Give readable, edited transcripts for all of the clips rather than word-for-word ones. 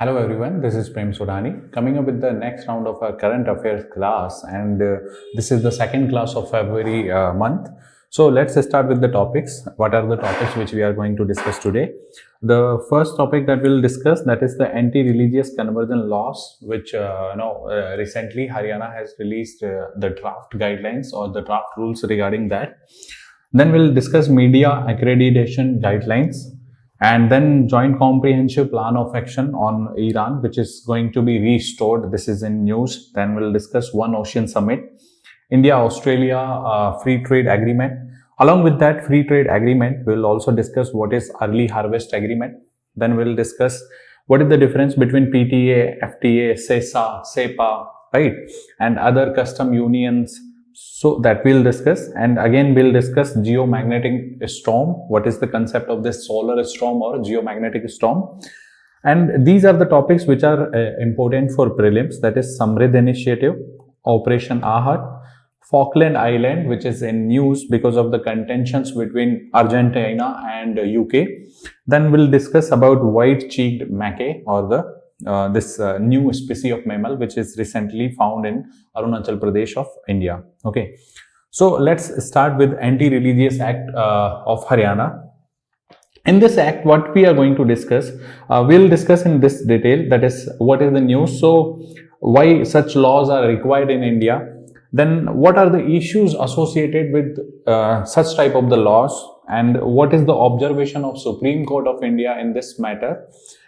Hello everyone, this is Prem Sodhani coming up with the next round of our current affairs class, and this is the second class of February month. So let's start with the topics. What are the topics which we are going to discuss today? The first topic that we'll discuss, that is the anti-religious conversion laws, which recently Haryana has released the draft guidelines or the draft rules regarding that. Then we'll discuss media accreditation guidelines, and then joint comprehensive plan of action on Iran, which is going to be restored. This is in news. Then we'll discuss One Ocean Summit, India-Australia free trade agreement. Along with that free trade agreement, we'll also discuss what is early harvest agreement. Then we'll discuss what is the difference between PTA, FTA, CESA, CEPA, right, and other custom unions. So that we'll discuss, and again we'll discuss geomagnetic storm. What is the concept of this solar storm or geomagnetic storm? And these are the topics which are important for prelims. That is SAMRIDH Initiative, Operation AAHT, Falkland Island, which is in news because of the contentions between Argentina and UK. Then we'll discuss about white-cheeked Macque, or the this new species of mammal which is recently found in Arunachal Pradesh of India. Okay, so let's start with Anti-Religious Act of Haryana. In this act, what we are going to discuss, we'll discuss in this detail, that is what is the news, so why such laws are required in India, then what are the issues associated with such type of the laws, and what is the observation of Supreme Court of India in this matter.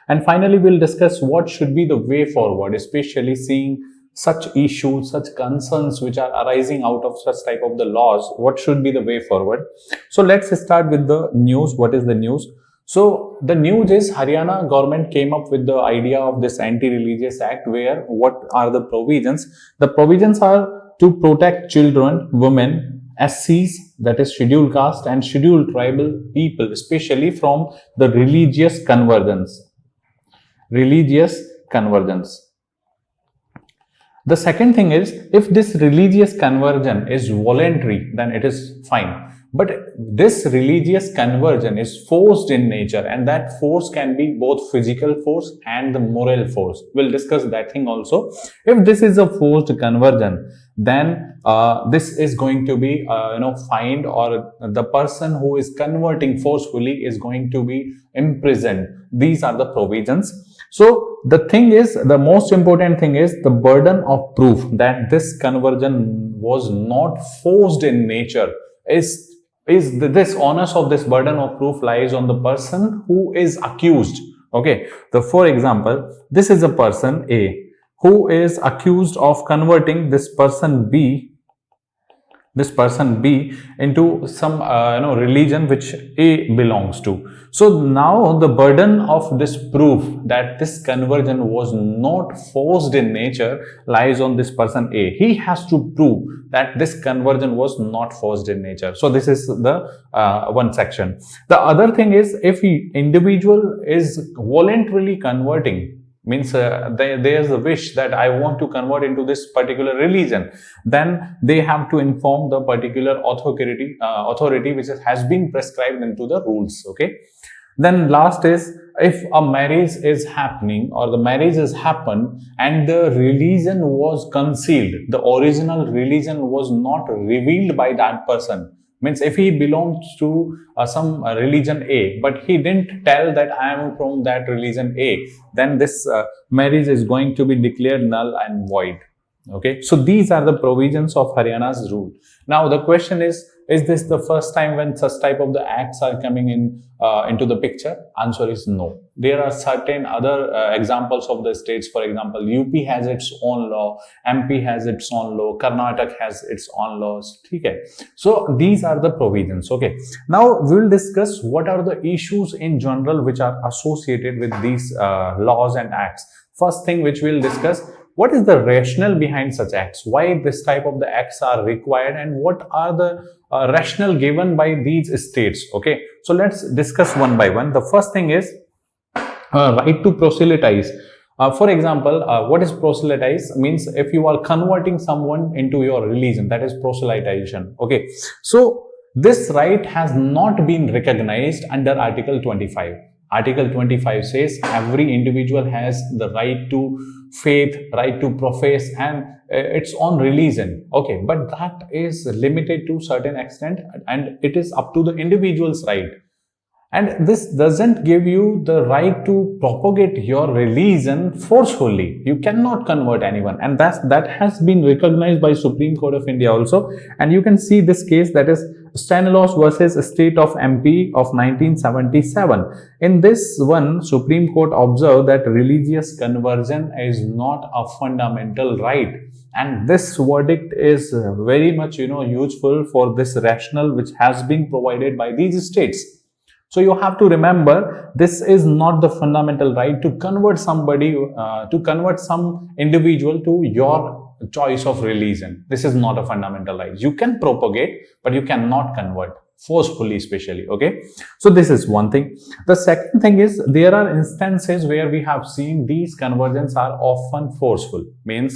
And finally, we'll discuss what should be the way forward, especially seeing such issues, such concerns which are arising out of such type of the laws. What should be the way forward? So let's start with the news. What is the news? So the news is Haryana government came up with the idea of this Anti-Religious Act, where what are the provisions? The provisions are to protect children, women, SCs, that is scheduled caste, and scheduled tribal people, especially from the religious convergence. The second thing is, if this religious conversion is voluntary, then it is fine. But this religious conversion is forced in nature, and that force can be both physical force and the moral force. We'll discuss that thing also. If this is a forced conversion, then this is going to be fined, or the person who is converting forcefully is going to be imprisoned. These are the provisions. So the thing is, the most important thing is the burden of proof that this conversion was not forced in nature. This onus of this burden of proof lies on the person who is accused. Okay, so for example, this is a person A who is accused of converting this person B into some religion which A belongs to. So now the burden of this proof that this conversion was not forced in nature lies on this person A. He has to prove that this conversion was not forced in nature. So this is the one section. The other thing is, if the individual is voluntarily converting, means there's a wish that I want to convert into this particular religion, then they have to inform the particular authority which has been prescribed into the rules. Okay. Then last is, if a marriage is happening or the marriage has happened and the religion was concealed, the original religion was not revealed by that person. Means if he belongs to some religion A, but he didn't tell that I am from that religion A, then this marriage is going to be declared null and void. Okay, so these are the provisions of Haryana's rule. Now the question is this the first time when such type of the acts are coming in into the picture? Answer is no. There are certain other examples of the states. For example, UP has its own law, MP has its own law, Karnataka has its own laws. Okay, so these are the provisions. Okay, now we will discuss what are the issues in general which are associated with these laws and acts. First thing which we will discuss, what is the rationale behind such acts? Why this type of the acts are required, and what are the rationale given by these states? Okay, so let's discuss one by one. The first thing is right to proselytize. For example, what is proselytize? Means if you are converting someone into your religion, that is proselytization. Okay, so this right has not been recognized under Article 25. Article 25 says every individual has the right to faith, right to profess and its own religion. Okay, but that is limited to certain extent and it is up to the individual's right. And this doesn't give you the right to propagate your religion forcefully. You cannot convert anyone, and that has been recognized by Supreme Court of India also. And you can see this case, that is Stanislaus versus State of MP of 1977. In this one, Supreme Court observed that religious conversion is not a fundamental right. And this verdict is very much useful for this rationale which has been provided by these states. So you have to remember, this is not the fundamental right to convert somebody, to convert some individual to your choice of religion. This is not a fundamental right. You can propagate, but you cannot convert forcefully, especially. Okay. So this is one thing. The second thing is, there are instances where we have seen these conversions are often forceful. Means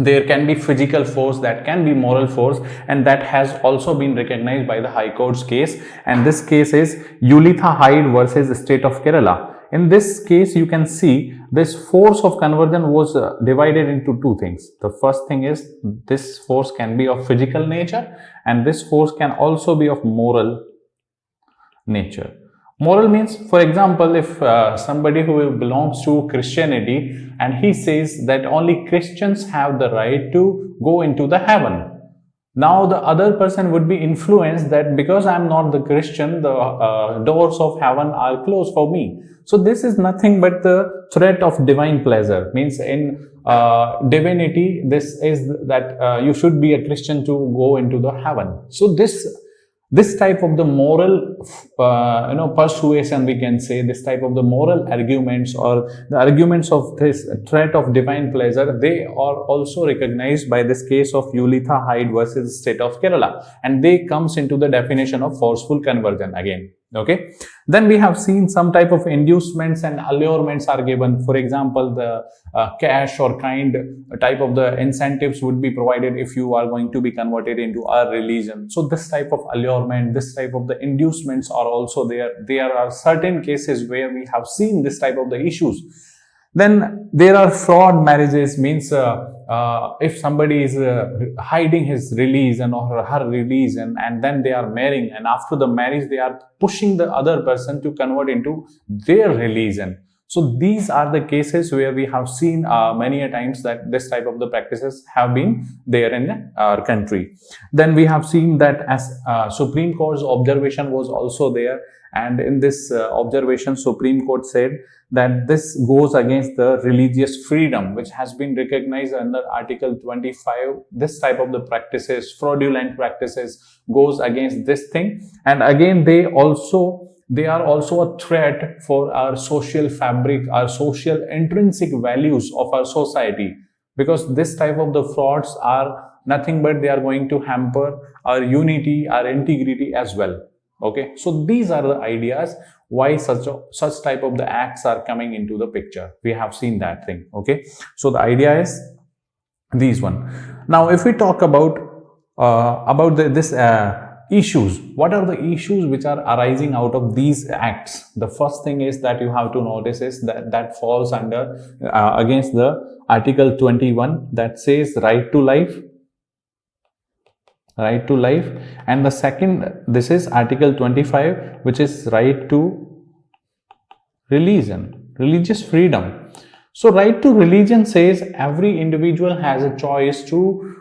there can be physical force, that can be moral force, and that has also been recognized by the High Court's case. And this case is Yulitha Hyde versus State of Kerala. In this case, you can see this force of conversion was divided into two things. The first thing is, this force can be of physical nature, and this force can also be of moral nature. Moral means, for example, if somebody who belongs to Christianity and he says that only Christians have the right to go into the heaven. Now the other person would be influenced that because I am not the Christian, the doors of heaven are closed for me. So this is nothing but the threat of divine pleasure. Means in divinity, this is that you should be a Christian to go into the heaven. So this type of the moral persuasion, we can say, this type of the moral arguments or the arguments of this threat of divine pleasure, they are also recognized by this case of Yulitha Hyde versus State of Kerala, and they comes into the definition of forceful conversion again. Okay, then we have seen some type of inducements and allurements are given. For example, the cash or kind type of the incentives would be provided if you are going to be converted into our religion. So this type of allurement, this type of the inducements are also there. There are certain cases where we have seen this type of the issues. Then there are fraud marriages. Means if somebody is hiding his religion or her religion, and then they are marrying, and after the marriage they are pushing the other person to convert into their religion. So these are the cases where we have seen many a times that this type of the practices have been there in our country. Then we have seen that as Supreme Court's observation was also there, and in this observation, Supreme Court said that this goes against the religious freedom which has been recognized under Article 25. This type of the practices, fraudulent practices, goes against this thing. And again, they are also a threat for our social fabric, our social intrinsic values of our society, because this type of the frauds are nothing but they are going to hamper our unity, our integrity as well. Okay, so these are the ideas why such type of the acts are coming into the picture. We have seen that thing. Okay, so the idea is these one. Now if we talk about this issues, what are the issues which are arising out of these acts? The first thing is that you have to notice is that falls under against the Article 21 that says right to life. Right to life. And the second, this is Article 25, which is right to religion, religious freedom. So right to religion says every individual has a choice to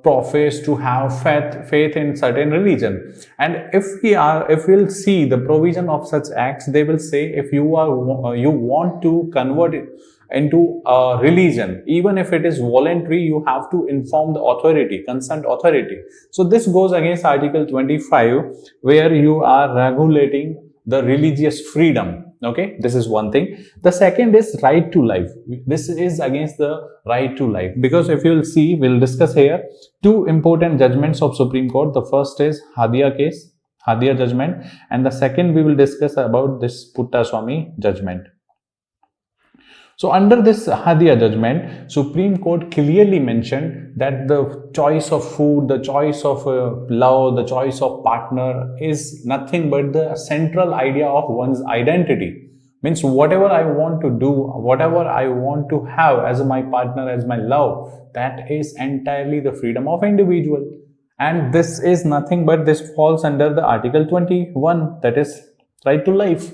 profess, to have faith in certain religion. And if we'll see the provision of such acts, they will say if you want to convert it into a religion, even if it is voluntary, you have to inform the authority, concerned authority. So this goes against Article 25, where you are regulating the religious freedom. Okay, this is one thing. The second is right to life. This is against the right to life, because if you will see, we'll discuss here two important judgments of Supreme Court. The first is Hadia case, Hadia judgment, and the second we will discuss about this Puttaswamy judgment. So under this Hadia judgment, Supreme Court clearly mentioned that the choice of food, the choice of love, the choice of partner is nothing but the central idea of one's identity. Means whatever I want to do, whatever I want to have as my partner, as my love, that is entirely the freedom of individual. And this is nothing but this falls under the Article 21, that is right to life.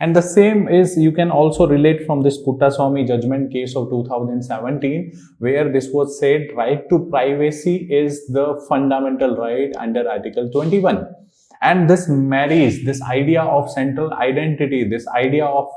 And the same is, you can also relate from this Puttaswamy judgment case of 2017, where this was said right to privacy is the fundamental right under Article 21. And this marries this idea of central identity, this idea of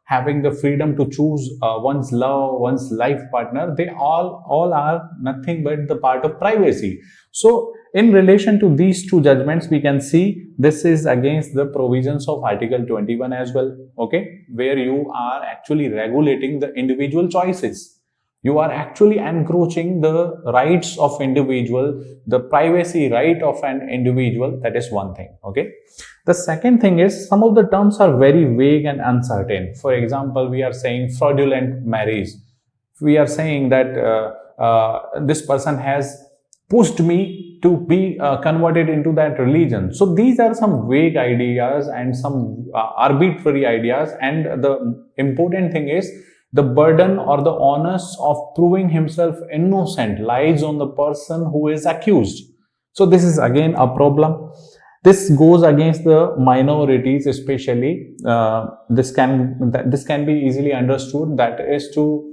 having the freedom to choose one's love, one's life partner, they all are nothing but the part of privacy. So in relation to these two judgments, we can see this is against the provisions of Article 21 as well, okay, where you are actually regulating the individual choices. You are actually encroaching the rights of individual, the privacy right of an individual. That is one thing, okay. The second thing is, some of the terms are very vague and uncertain. For example, we are saying fraudulent marriage. We are saying that this person has pushed me to be converted into that religion. So these are some vague ideas and some arbitrary ideas, and the important thing is the burden or the onus of proving himself innocent lies on the person who is accused. So this is again a problem. This goes against the minorities, especially. This can be easily understood. That is to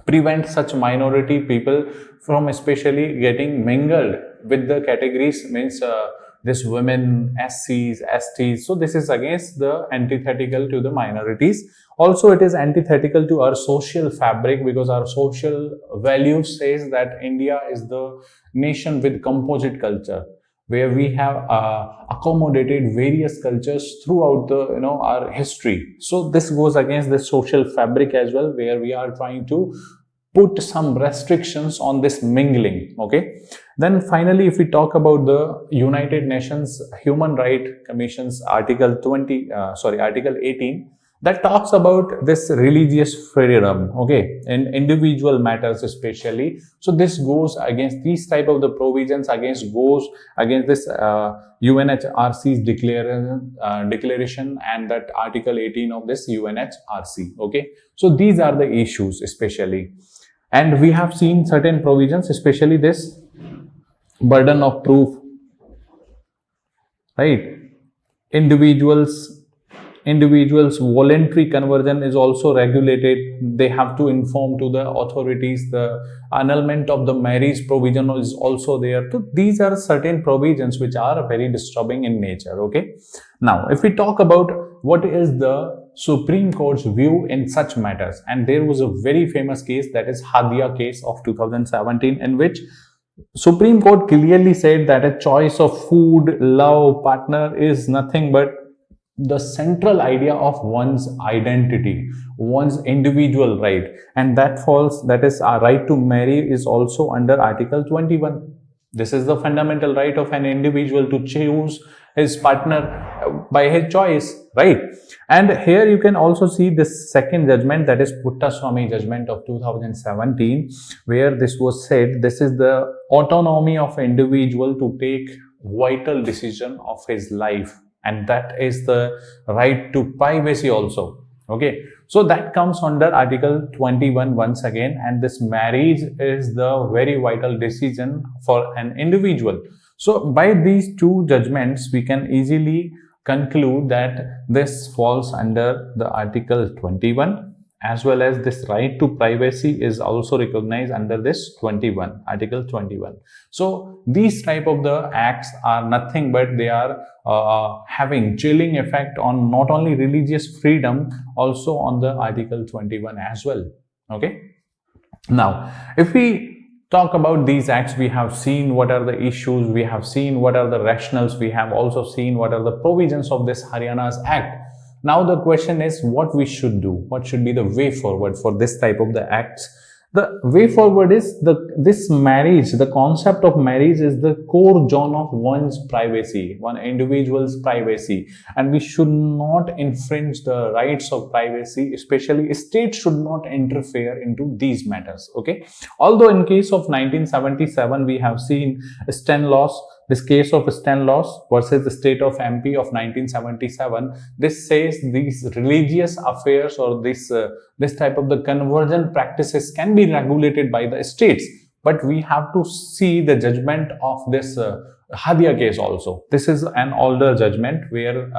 prevent such minority people from especially getting mingled with the categories, means this women, SCs, STs. So this is against the antithetical to the minorities. Also, it is antithetical to our social fabric, because our social value says that India is the nation with composite culture, where we have accommodated various cultures throughout the our history. So this goes against the social fabric as well, where we are trying to put some restrictions on this mingling, okay. Then finally, if we talk about the United Nations Human Rights Commission's Article 18, that talks about this religious freedom, okay, in individual matters especially. So this goes against these type of the provisions, goes against this UNHRC's declaration and that Article 18 of this UNHRC, okay. So these are the issues especially. And we have seen certain provisions, especially this burden of proof, right? Individuals voluntary conversion is also regulated. They have to inform to the authorities. The annulment of the marriage provision is also there. So these are certain provisions which are very disturbing in nature, okay. Now if we talk about what is the Supreme Court's view in such matters, and there was a very famous case, that is Hadia case of 2017, in which Supreme Court clearly said that a choice of food, love, partner is nothing but the central idea of one's identity, one's individual right, and that is our right to marry is also under Article 21. This is the fundamental right of an individual to choose his partner by his choice, right? And here you can also see this second judgment, that is Puttaswamy judgment of 2017, where this was said, this is the autonomy of an individual to take vital decision of his life, and that is the right to privacy also, okay. So that comes under Article 21 once again, and this marriage is the very vital decision for an individual. So by these two judgments, we can easily conclude that this falls under the Article 21, as well as this right to privacy is also recognized under this Article 21. So these type of the acts are nothing but they are having chilling effect on not only religious freedom, also on the Article 21 as well, okay. Now if we talk about these acts, we have seen what are the issues, we have seen what are the rationales, we have also seen what are the provisions of this Haryana's Act. Now the question is what we should do, what should be the way forward for this type of the acts. The way forward is this marriage, the concept of marriage is the core zone of one's privacy, one individual's privacy, and we should not infringe the rights of privacy, especially state should not interfere into these matters. Okay, although in case of 1977 we have seen Sten laws, this case of Sten laws versus the state of MP of 1977, this says these religious affairs or this type of the convergent practices can be regulated by the states, but we have to see the judgment of this Hadia case also. This is an older judgment where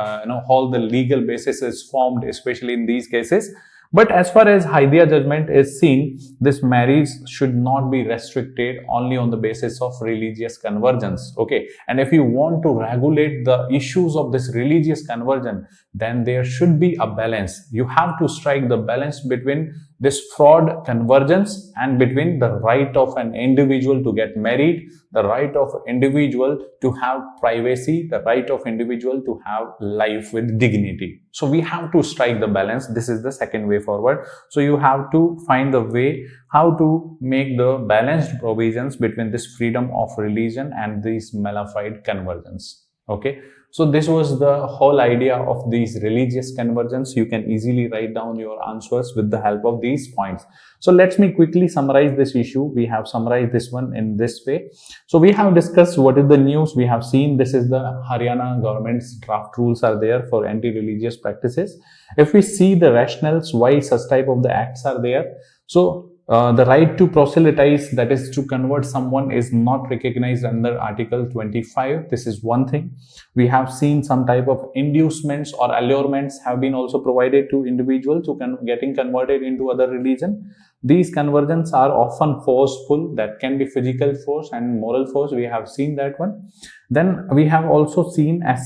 all the legal basis is formed, especially in these cases. But as far as Hadia judgment is seen, this marriage should not be restricted only on the basis of religious convergence. Okay, and if you want to regulate the issues of this religious convergence, then there should be a balance. You have to strike the balance between this fraud convergence and between the right of an individual to get married, the right of individual to have privacy, the right of individual to have life with dignity. So we have to strike the balance. This is the second way forward. So you have to find the way how to make the balanced provisions between this freedom of religion and this malified convergence. Okay, so this was the whole idea of these religious convergence. You can easily write down your answers with the help of these points. So let me quickly summarize this issue. We have summarized this one in this way. So we have discussed what is the news. We have seen this is the Haryana government's draft rules are there for anti-religious practices. If we see the rationales why such type of the acts are there, so the right to proselytize, that is to convert someone, is not recognized under Article 25. This is one thing. We have seen some type of inducements or allurements have been also provided to individuals who can getting converted into other religion. These conversions are often forceful, that can be physical force and moral force. We have seen that one. Then we have also seen as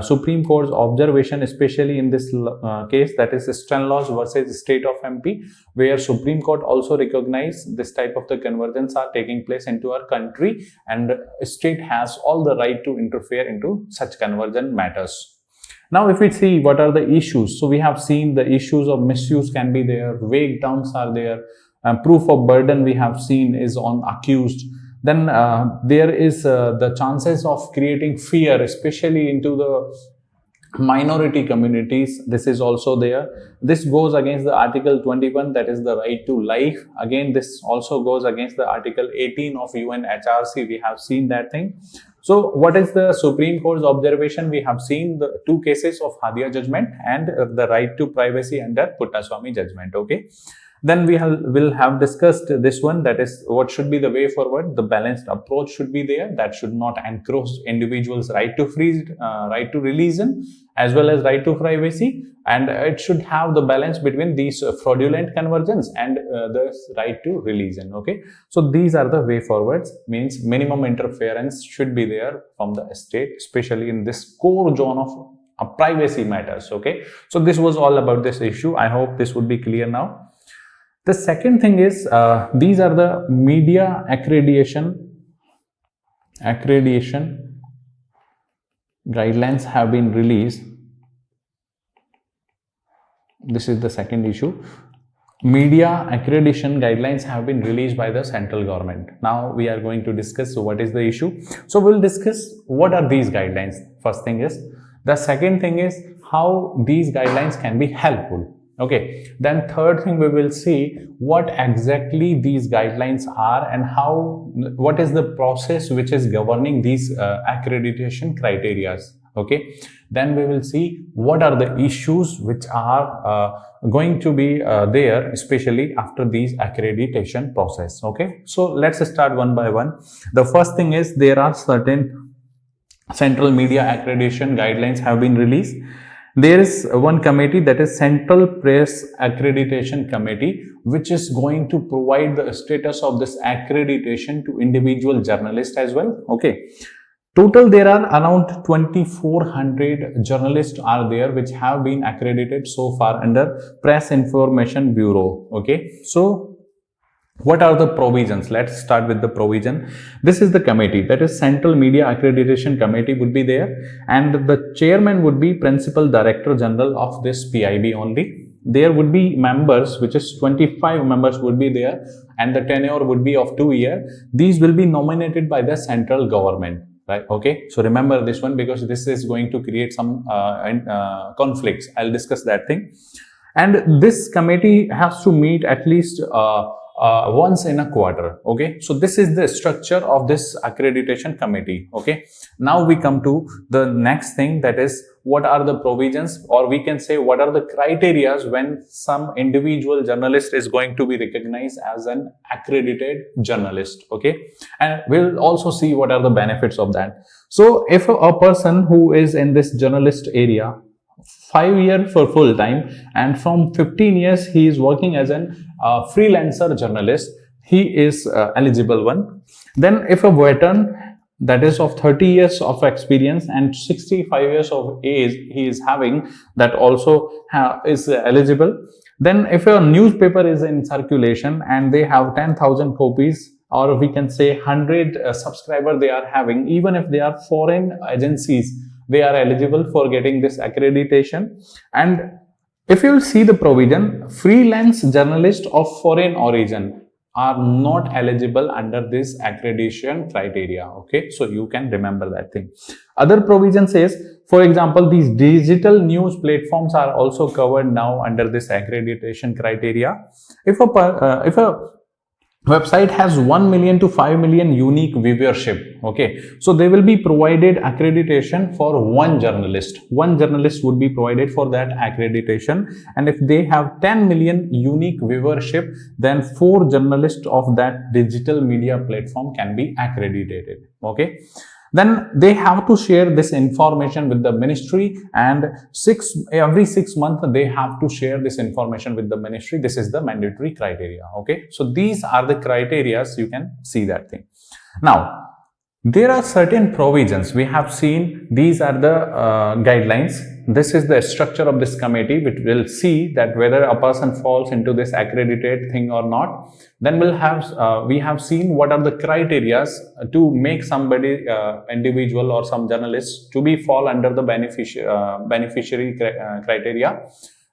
Supreme Court's observation, especially in this case, that is Sten laws versus state of MP, where Supreme Court also recognized this type of the convergence are taking place into our country, and state has all the right to interfere into such convergent matters. Now, if we see what are the issues, so we have seen the issues of misuse can be there, vague terms are there, proof of burden we have seen is on accused. Then there is the chances of creating fear, especially into the minority communities. This is also there. This goes against the Article 21, that is the right to life. Again, this also goes against the Article 18 of UNHRC. We have seen that thing. So what is the Supreme Court's observation? We have seen the two cases of Hadia judgment and the right to privacy under Puttaswamy judgment. Okay. Then we will have discussed this one, that is what should be the way forward. The balanced approach should be there, that should not encroach individuals' right to right to religion as well as right to privacy, and it should have the balance between these fraudulent convergence and the right to religion. Okay, so these are the way forwards, means minimum interference should be there from the state, especially in this core zone of privacy matters. Okay, so this was all about this issue. I hope this would be clear now. The second thing is, these are the media accreditation guidelines have been released. This is the second issue. Media accreditation guidelines have been released by the central government. Now we are going to discuss what is the issue. So we'll discuss what are these guidelines. First thing is. The second thing is how these guidelines can be helpful. Okay, then third thing we will see what exactly these guidelines are and what is the process which is governing these accreditation criteria. Okay, then we will see what are the issues which are going to be there, especially after these accreditation process. Okay, so let's start one by one. The first thing is there are certain central media accreditation guidelines have been released. There is one committee, that is Central Press Accreditation Committee, which is going to provide the status of this accreditation to individual journalists as well. Okay. Total there are around 2400 journalists are there which have been accredited so far under Press Information Bureau. Okay. So what are the provisions? Let's start with the provision. This is the committee, that is Central Media Accreditation Committee would be there, and the chairman would be Principal Director General of this PIB only. there would be members, which is 25 members would be there, and the tenure would be of 2 years. These will be nominated by the central government, right? Okay, so remember this one, because this is going to create some conflicts. I'll discuss that thing. And this committee has to meet at least once in a quarter. Okay, so this is the structure of this accreditation committee. Okay, now we come to the next thing, that is what are the provisions, or we can say what are the criteria when some individual journalist is going to be recognized as an accredited journalist. Okay, and we'll also see what are the benefits of that. So if a person who is in this journalist area 5 years for full time, and from 15 years he is working as an freelancer journalist, he is eligible one. Then if a veteran, that is of 30 years of experience and 65 years of age he is having, that also is eligible. Then if a newspaper is in circulation and they have 10,000 copies, or we can say 100 subscribers they are having, even if they are foreign agencies, they are eligible for getting this accreditation. And if you will see the provision, freelance journalists of foreign origin are not eligible under this accreditation criteria. Okay, so you can remember that thing. Other provision says, for example, these digital news platforms are also covered now under this accreditation criteria. If a website has 1 million to 5 million unique viewership, okay, so they will be provided accreditation for one journalist. One journalist would be provided for that accreditation, and if they have 10 million unique viewership, then 4 journalists of that digital media platform can be accredited. Okay, then they have to share this information with the ministry, and every 6 months they have to share this information with the ministry. This is the mandatory criteria. Okay, so these are the criteria, you can see that thing. Now there are certain provisions we have seen. These are the guidelines. This is the structure of this committee, which will see that whether a person falls into this accredited thing or not. Then we have seen what are the criteria to make somebody individual or some journalist to be fall under the beneficiary criteria.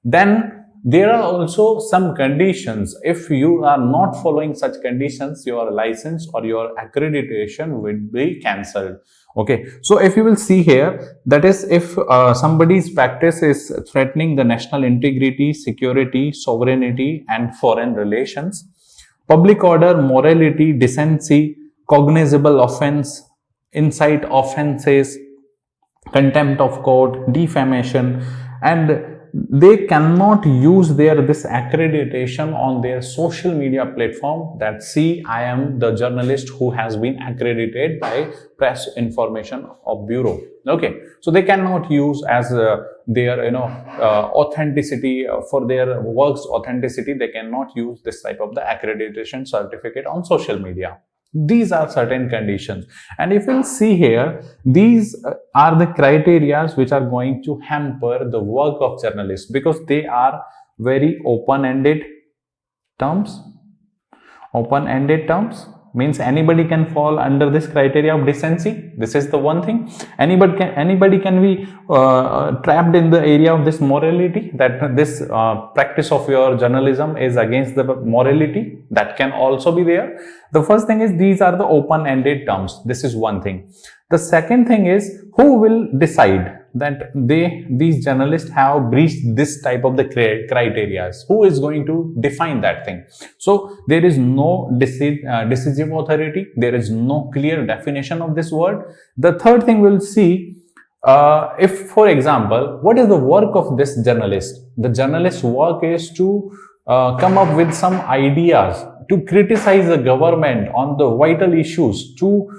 Then there are also some conditions. If you are not following such conditions, your license or your accreditation will be cancelled. Okay, so if you will see here, that is if somebody's practice is threatening the national integrity, security, sovereignty and foreign relations, public order, morality, decency, cognizable offense, incite offenses, contempt of court, defamation, and they cannot use this accreditation on their social media platform, that see, I am the journalist who has been accredited by Press Information of Bureau. Okay, so they cannot use as their authenticity for their works authenticity. They cannot use this type of the accreditation certificate on social media. These are certain conditions, and if you see here, these are the criteria which are going to hamper the work of journalists, because they are very open-ended terms. Open-ended terms means anybody can fall under this criteria of decency. This is the one thing. Anybody can be trapped in the area of this morality, that this practice of your journalism is against the morality. That can also be there. The first thing is, these are the open-ended terms. This is one thing. The second thing is, who will decide that these journalists have breached this type of the criteria? Who is going to define that thing? So there is no decisive authority. There is no clear definition of this word. The third thing we'll see, if, for example, what is the work of this journalist? The journalist's work is to come up with some ideas, to criticize the government on the vital issues, to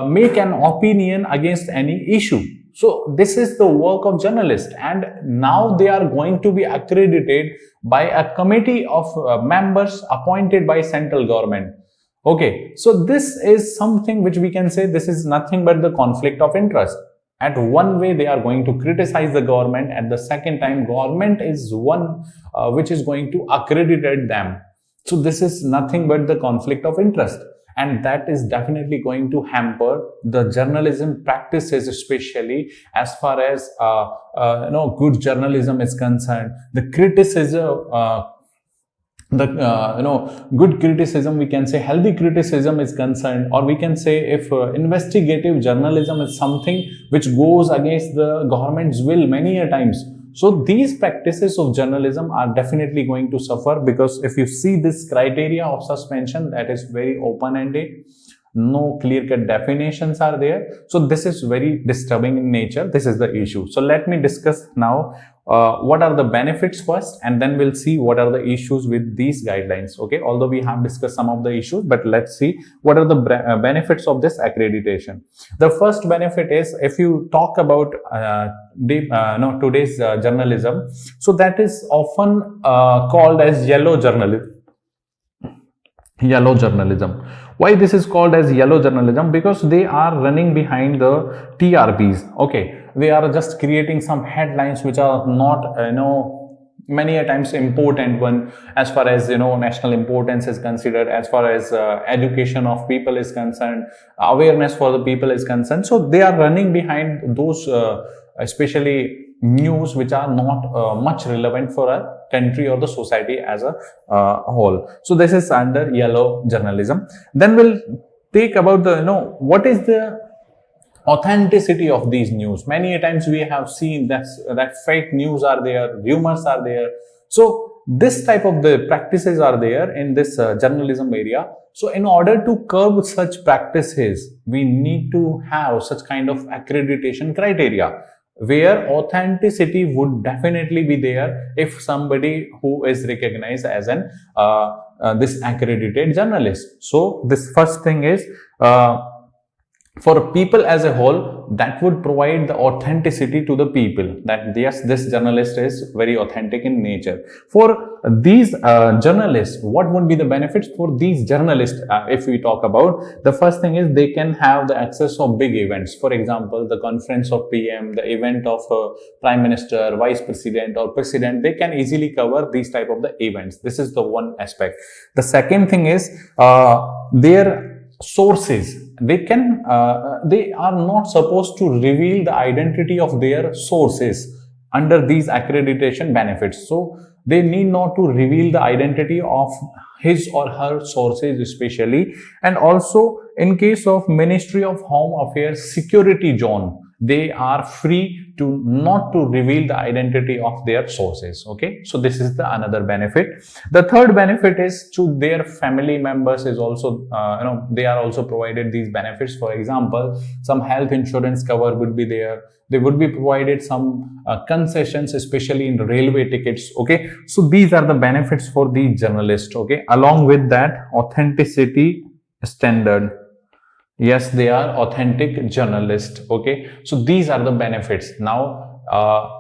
make an opinion against any issue. So this is the work of journalists, and now they are going to be accredited by a committee of members appointed by central government. Okay, so this is something which we can say, this is nothing but the conflict of interest. At one way, they are going to criticize the government. At the second time, government is one which is going to accredit them. So this is nothing but the conflict of interest. and that is definitely going to hamper the journalism practices, especially as far as good journalism is concerned. The criticism, good criticism, we can say healthy criticism is concerned, or we can say if investigative journalism is something which goes against the government's will many a times. So these practices of journalism are definitely going to suffer, because if you see this criteria of suspension, that is very open-ended. No clear-cut definitions are there. So this is very disturbing in nature. This is the issue. So let me discuss now what are the benefits first, and then we'll see what are the issues with these guidelines. Okay, although we have discussed some of the issues, but let's see what are the benefits of this accreditation. The first benefit is, if you talk about today's journalism, so that is often called as yellow journalism. Yellow journalism. Why this is called as yellow journalism? Because they are running behind the TRPs. Okay, they are just creating some headlines which are not many a times important one, as far as national importance is considered, as far as education of people is concerned, awareness for the people is concerned. So they are running behind those especially news which are not much relevant for a country or the society as a whole. So this is under yellow journalism. Then we'll take about the what is the authenticity of these news. Many a times we have seen that fake news are there, rumors are there. So this type of the practices are there in this journalism area. So in order to curb such practices, we need to have such kind of accreditation criteria, where authenticity would definitely be there if somebody who is recognized as an this accredited journalist. So this first thing is for people as a whole, that would provide the authenticity to the people, that yes, this journalist is very authentic in nature. For these journalists, what would be the benefits for these journalists? If we talk about, the first thing is they can have the access of big events. For example, the conference of PM, the event of Prime Minister, Vice President or President, they can easily cover these type of the events. This is the one aspect. The second thing is their sources. They are not supposed to reveal the identity of their sources under these accreditation benefits. So they need not to reveal the identity of his or her sources especially. And also in case of Ministry of Home Affairs security zone, they are free to not to reveal the identity of their sources. Okay, so this is the another benefit. The third benefit is to their family members is also they are also provided these benefits. For example, some health insurance cover would be there. They would be provided some concessions, especially in railway tickets. Okay, so these are the benefits for the journalist. Okay, along with that, authenticity standard. Yes, they are authentic journalists. Okay, so these are the benefits. Now,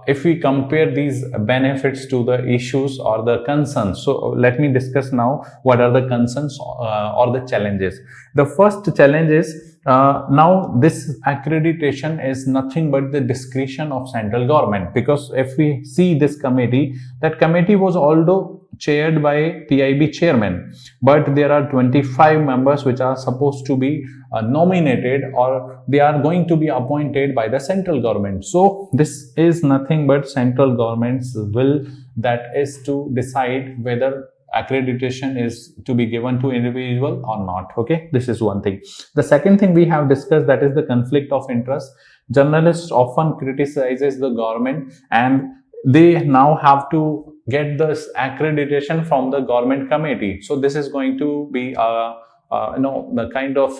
if we compare these benefits to the issues or the concerns, so let me discuss now what are the concerns or the challenges. The first challenge is now this accreditation is nothing but the discretion of central government, because if we see this committee, that committee was although chaired by PIB chairman, but there are 25 members which are supposed to be nominated, or they are going to be appointed by the central government. So this is nothing but central government's will, that is to decide whether accreditation is to be given to individual or not. Okay, this is one thing. The second thing we have discussed, that is the conflict of interest. Journalists often criticizes the government, and they now have to get this accreditation from the government committee. So this is going to be the kind of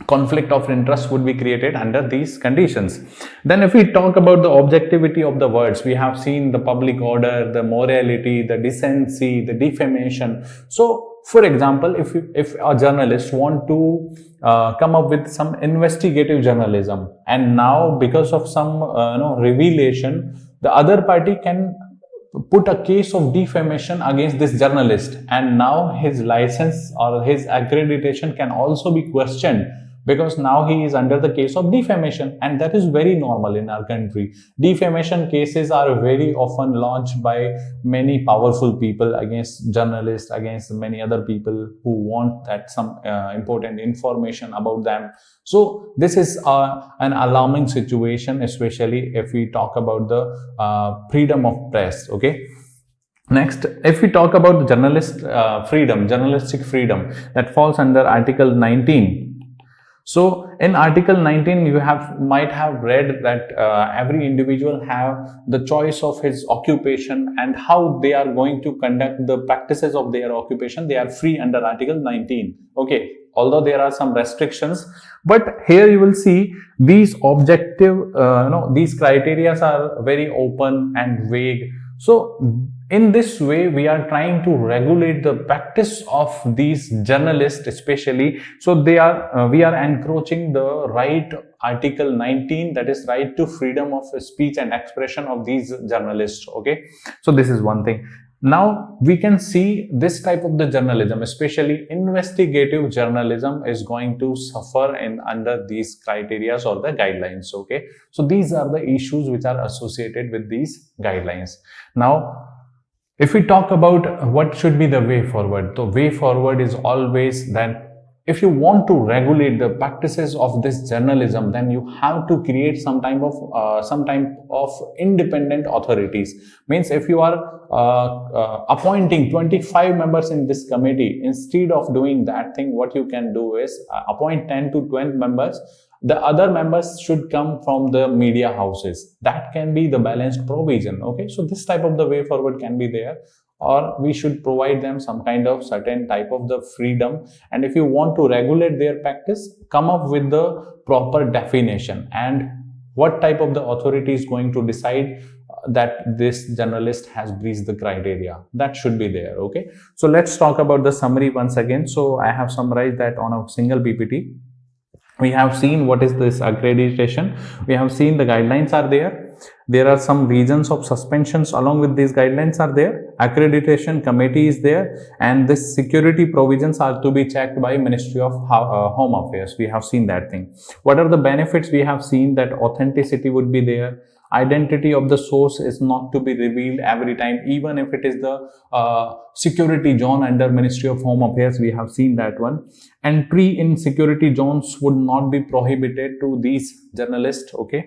conflict of interest would be created under these conditions. Then if we talk about the objectivity of the words, we have seen the public order, the morality, the decency, the defamation. So for example, if a journalist want to come up with some investigative journalism, and now because of some revelation, the other party can put a case of defamation against this journalist, and now his license or his accreditation can also be questioned, because now he is under the case of defamation, and that is very normal in our country. Defamation cases are very often launched by many powerful people against journalists, against many other people who want that some important information about them. So this is an alarming situation, especially if we talk about the freedom of press. Okay. Next, if we talk about the journalistic freedom, that falls under Article 19. So in Article 19, you might have read that every individual have the choice of his occupation and how they are going to conduct the practices of their occupation. They are free under Article 19. Okay, although there are some restrictions, but here you will see these objective, these criteria are very open and vague. So in this way, we are trying to regulate the practice of these journalists, especially. So we are encroaching the right Article 19, that is right to freedom of speech and expression of these journalists. Okay, so this is one thing. Now we can see this type of the journalism, especially investigative journalism, is going to suffer under these criteria or the guidelines. Okay, so these are the issues which are associated with these guidelines. Now, if we talk about what should be the way forward, the way forward is always that if you want to regulate the practices of this journalism, then you have to create some type of independent authorities. Means if you are appointing 25 members in this committee, instead of doing that thing, what you can do is appoint 10 to 12 members. The other members should come from the media houses. That can be the balanced provision. Okay, so this type of the way forward can be there, or we should provide them some kind of certain type of the freedom. And if you want to regulate their practice, come up with the proper definition and what type of the authority is going to decide that this journalist has breached the criteria. That should be there. Okay, so let's talk about the summary once again. So I have summarized that on a single PPT. We have seen what is this accreditation. We have seen the guidelines are there. There are some reasons of suspensions along with these guidelines are there. Accreditation committee is there, and this security provisions are to be checked by Ministry of Home Affairs. We have seen that thing. What are the benefits? We have seen that authenticity would be there. Identity of the source is not to be revealed every time, even if it is the security zone under Ministry of Home Affairs. We have seen that one. Entry in security zones would not be prohibited to these journalists. Okay.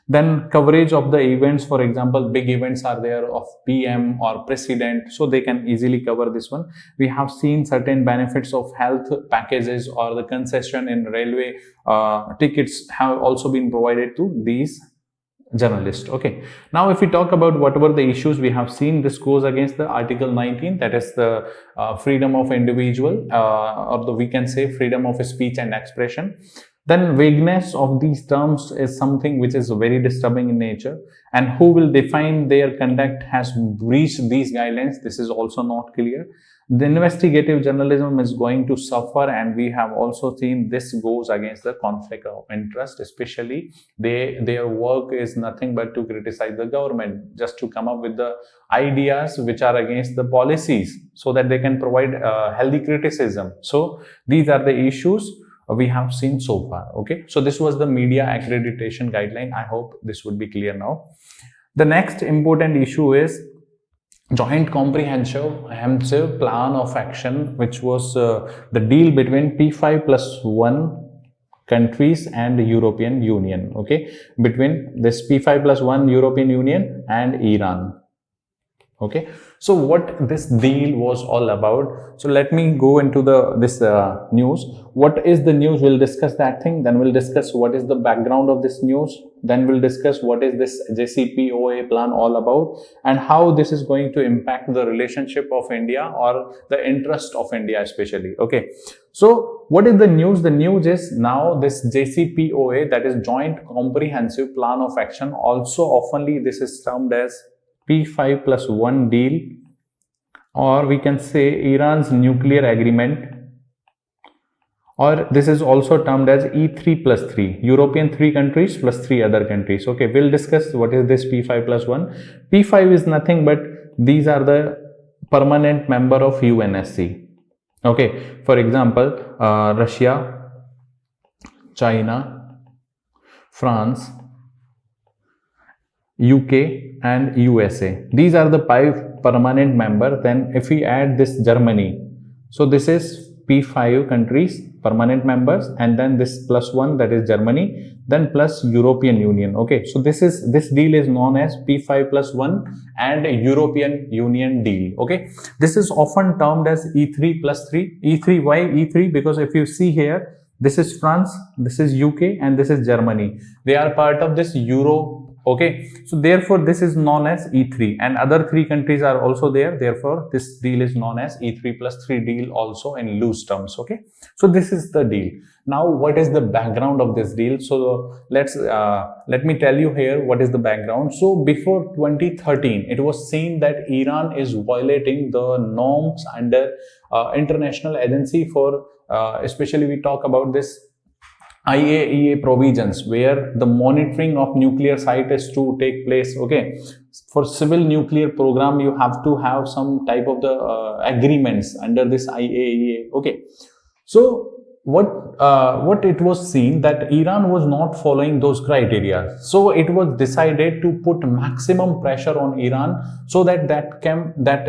Then coverage of the events, for example, big events are there of PM or president, so they can easily cover this one. We have seen certain benefits of health packages or the concession in railway tickets have also been provided to these journalist. Okay, now if we talk about whatever the issues we have seen, this goes against the Article 19, that is the freedom of individual, or we can say freedom of speech and expression. Then vagueness of these terms is something which is very disturbing in nature, and who will define their conduct has breached these guidelines. This is also not clear. The investigative journalism is going to suffer, and we have also seen this goes against the conflict of interest, especially their work is nothing but to criticize the government, just to come up with the ideas which are against the policies so that they can provide healthy criticism. So these are the issues we have seen so far. Okay, so this was the media accreditation guideline. I hope this would be clear now. The next important issue is joint comprehensive plan of action, which was the deal between P5+1 countries and the European Union. Okay, between this P5+1 European Union and Iran. Okay, so what this deal was all about. So let me go into this news. What is the news? We'll discuss that thing. Then we'll discuss what is the background of this news. Then we'll discuss what is this JCPOA plan all about and how this is going to impact the relationship of India or the interest of India especially. Okay, so what is the news? The news is now this JCPOA, that is Joint Comprehensive Plan of Action. Also oftenly this is termed as P5+1 deal, or we can say Iran's nuclear agreement, or this is also termed as E3+3, European 3 countries plus 3 other countries. Okay, we'll discuss what is this P5+1. P5 is nothing but these are the permanent member of UNSC. Okay, for example, Russia, China, France, UK and USA. These are the 5 permanent members. Then if we add this Germany, so this is P5 countries permanent members, and then this +1, that is Germany, then plus European Union. Okay, so this deal is known as P5+1 and European Union deal. Okay, this is often termed as E3+3. E3, why E3? Because if you see here, this is France, this is UK and this is Germany. They are part of this Euro. Okay, so therefore this is known as E3, and other 3 countries are also there. Therefore this deal is known as E3+3 deal also in loose terms. Okay, so this is the deal. Now what is the background of this deal? So let me tell you here what is the background. So before 2013, it was seen that Iran is violating the norms under International Agency for especially we talk about this IAEA provisions, where the monitoring of nuclear site is to take place. Okay, for civil nuclear program you have to have some type of the agreements under this IAEA. Okay, so what it was seen that Iran was not following those criteria, so it was decided to put maximum pressure on Iran so that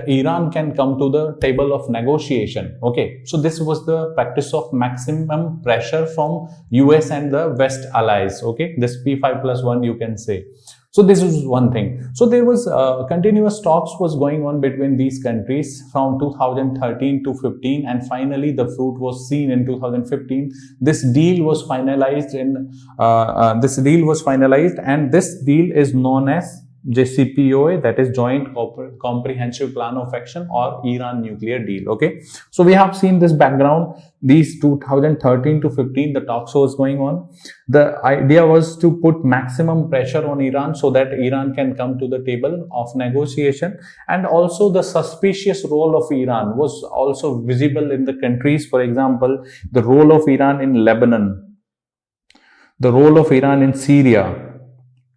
Iran can come to the table of negotiation. Okay, so this was the practice of maximum pressure from US and the West allies. Okay, this P5+1 you can say. So this is one thing. So there was continuous talks was going on between these countries from 2013 to 15, and finally the fruit was seen in 2015. This deal was finalized and this deal is known as JCPOA, that is Joint Comprehensive Plan of Action, or Iran nuclear deal. Okay, so we have seen this background. These 2013 to 15 the talks was going on. The idea was to put maximum pressure on Iran so that Iran can come to the table of negotiation, and also the suspicious role of Iran was also visible in the countries. For example, the role of Iran in Lebanon, the role of Iran in Syria,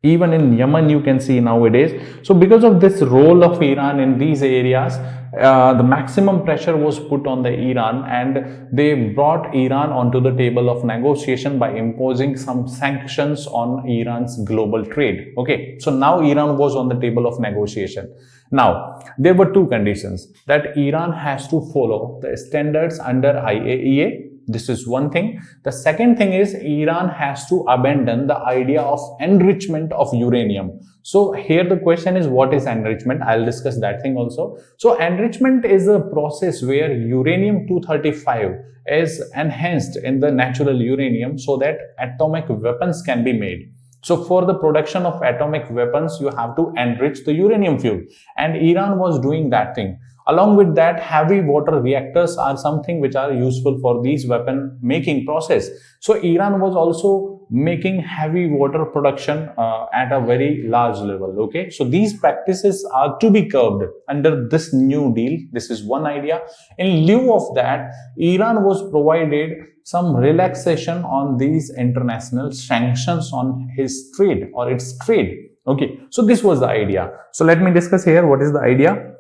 even in Yemen you can see nowadays. So because of this role of Iran in these areas, the maximum pressure was put on the Iran, and they brought Iran onto the table of negotiation by imposing some sanctions on Iran's global trade. Okay, so now Iran was on the table of negotiation. Now there were 2 conditions, that Iran has to follow the standards under IAEA. This is one thing. The second thing is Iran has to abandon the idea of enrichment of uranium. So here the question is, what is enrichment? I'll discuss that thing also. So enrichment is a process where uranium-235 is enhanced in the natural uranium so that atomic weapons can be made. So for the production of atomic weapons, you have to enrich the uranium fuel, and Iran was doing that thing. Along with that, heavy water reactors are something which are useful for these weapon making process. So Iran was also making heavy water production at a very large level. Okay, so these practices are to be curbed under this new deal. This is one idea. In lieu of that, Iran was provided some relaxation on these international sanctions on his trade or its trade. Okay, so this was the idea. So let me discuss here what is the idea.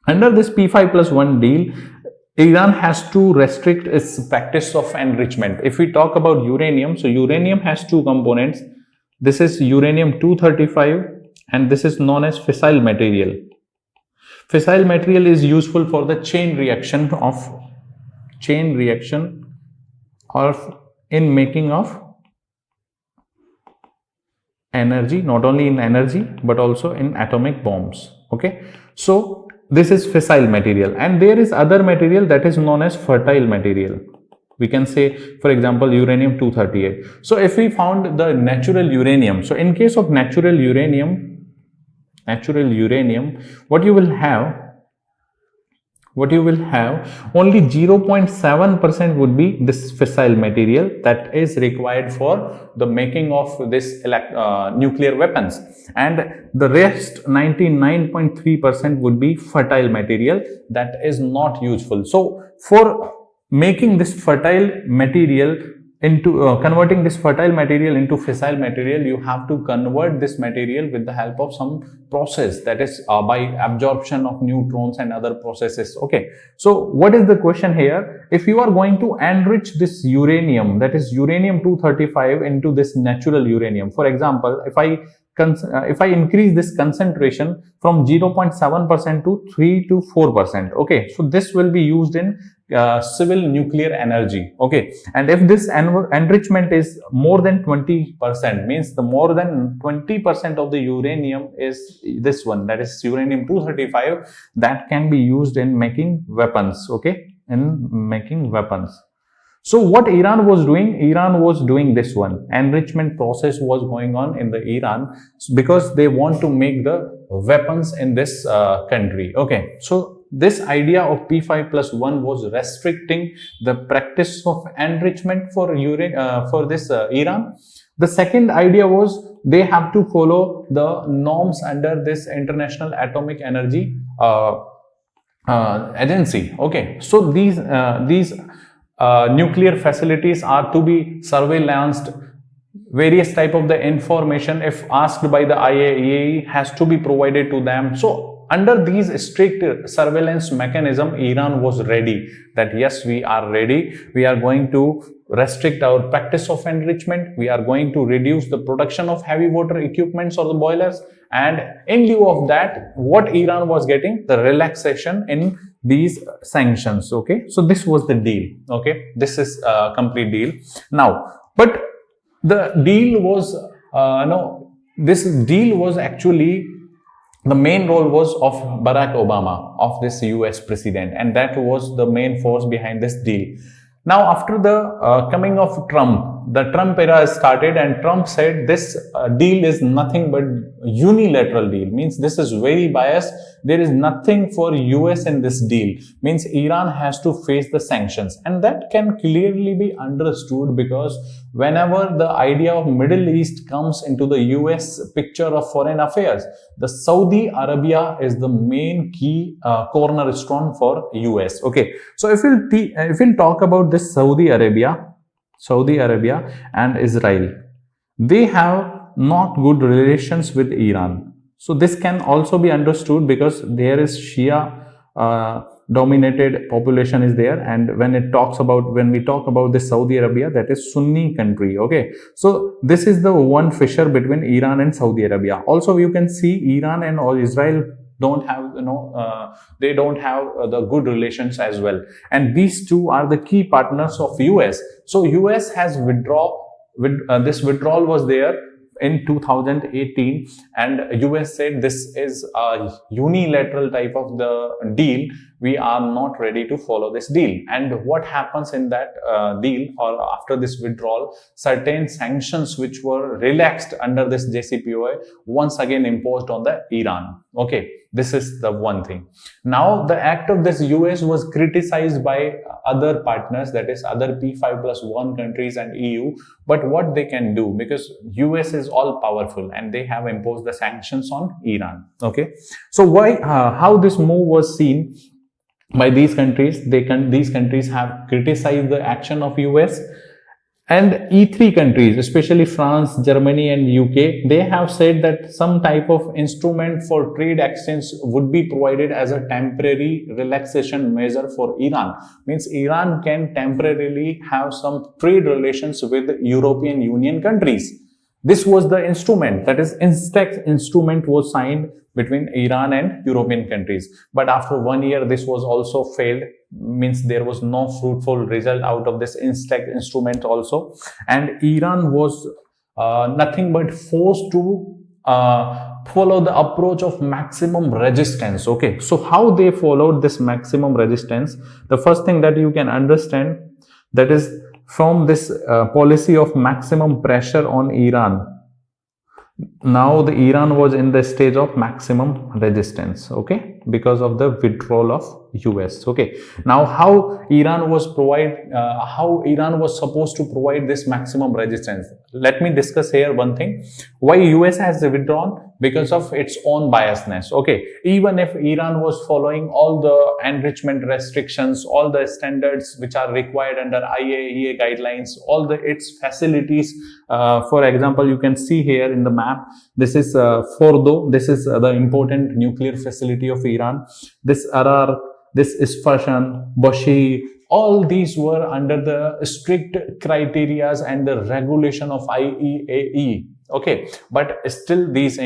Under this P5+1 deal, Iran has to restrict its practice of enrichment. If we talk about uranium, so uranium has 2 components. This is uranium-235 and this is known as fissile material. Fissile material is useful for the chain reaction or in making of energy, not only in energy but also in atomic bombs. Okay, so this is fissile material, and there is other material that is known as fertile material. We can say, for example, uranium-238. So if we found the natural uranium, so in case of natural uranium, what you will have only 0.7% would be this fissile material that is required for the making of this nuclear weapons, and the rest 99.3% would be fertile material that is not useful. So for making this fertile material, into converting this fertile material into fissile material, you have to convert this material with the help of some process, that is by absorption of neutrons and other processes. Okay, so what is the question here? If you are going to enrich this uranium, that is uranium-235, into this natural uranium, for example, if I increase this concentration from 0.7% to 3 to 4%, okay, so this will be used in civil nuclear energy. Okay, and if this enrichment is more than 20%, means the more than 20% of the uranium is this one, that is uranium-235, that can be used in making weapons. Okay, in making weapons. So what Iran was doing? Iran was doing this one. Enrichment process was going on in the Iran because they want to make the weapons in this country. Okay, so this idea of P5+1 was restricting the practice of enrichment for Iran. The second idea was they have to follow the norms under this International Atomic Energy Agency. Okay, so these nuclear facilities are to be surveillanced. Various type of the information, if asked by the IAEA, has to be provided to them. So under these strict surveillance mechanism, Iran was ready that yes, we are ready. We are going to restrict our practice of enrichment. We are going to reduce the production of heavy water equipments or the boilers. And in lieu of that, what Iran was getting? The relaxation in these sanctions. Okay, so this was the deal. Okay, this is a complete deal. Now, but the deal was this deal was actually, the main role was of Barack Obama, of this US president, and that was the main force behind this deal. Now, after the coming of Trump, the Trump era started, and Trump said this deal is nothing but unilateral deal, means this is very biased. There is nothing for US in this deal, means Iran has to face the sanctions, and that can clearly be understood because whenever the idea of Middle East comes into the US picture of foreign affairs, the Saudi Arabia is the main key cornerstone for US. Okay, so if we'll talk about this Saudi Arabia and Israel, they have not good relations with Iran. So this can also be understood because there is Shia dominated population is there, and when we talk about this Saudi Arabia, that is Sunni country. Okay, so this is the one fissure between Iran and Saudi Arabia. Also, you can see Iran and Israel don't have they don't have the good relations as well, and these two are the key partners of US. So US has this withdrawal was there in 2018, and US said this is a unilateral type of the deal. We are not ready to follow this deal. And what happens in that deal, or after this withdrawal, certain sanctions which were relaxed under this JCPOA once again imposed on the Iran. Okay, this is the one thing. Now the act of this US was criticized by other partners, that is other P5+1 countries and EU. But what they can do, because US is all powerful and they have imposed the sanctions on Iran. Okay, so how this move was seen by these countries? These countries have criticized the action of US, and E3 countries, especially France, Germany and UK, they have said that some type of instrument for trade exchange would be provided as a temporary relaxation measure for Iran. Means Iran can temporarily have some trade relations with European Union countries. This was the instrument, that is INSTEX instrument was signed between Iran and European countries. But after 1 year, this was also failed, means there was no fruitful result out of this INSTEX instrument also. And Iran was nothing but forced to follow the approach of maximum resistance. Okay, so how they followed this maximum resistance? The first thing that you can understand, that is from this policy of maximum pressure on Iran. Now the Iran was in the stage of maximum resistance. Okay, because of the withdrawal of US. Okay, now how Iran was supposed to provide this maximum resistance. Let me discuss here one thing. Why US has withdrawn? Because of its own biasness. Okay, even if Iran was following all the enrichment restrictions, all the standards which are required under IAEA guidelines, all its facilities, for example, you can see here in the map, this is Fordo, this is the important nuclear facility of Iran, this Arar, this Isfahan, Bashi, all these were under the strict criterias and the regulation of IAEA. Okay, but still these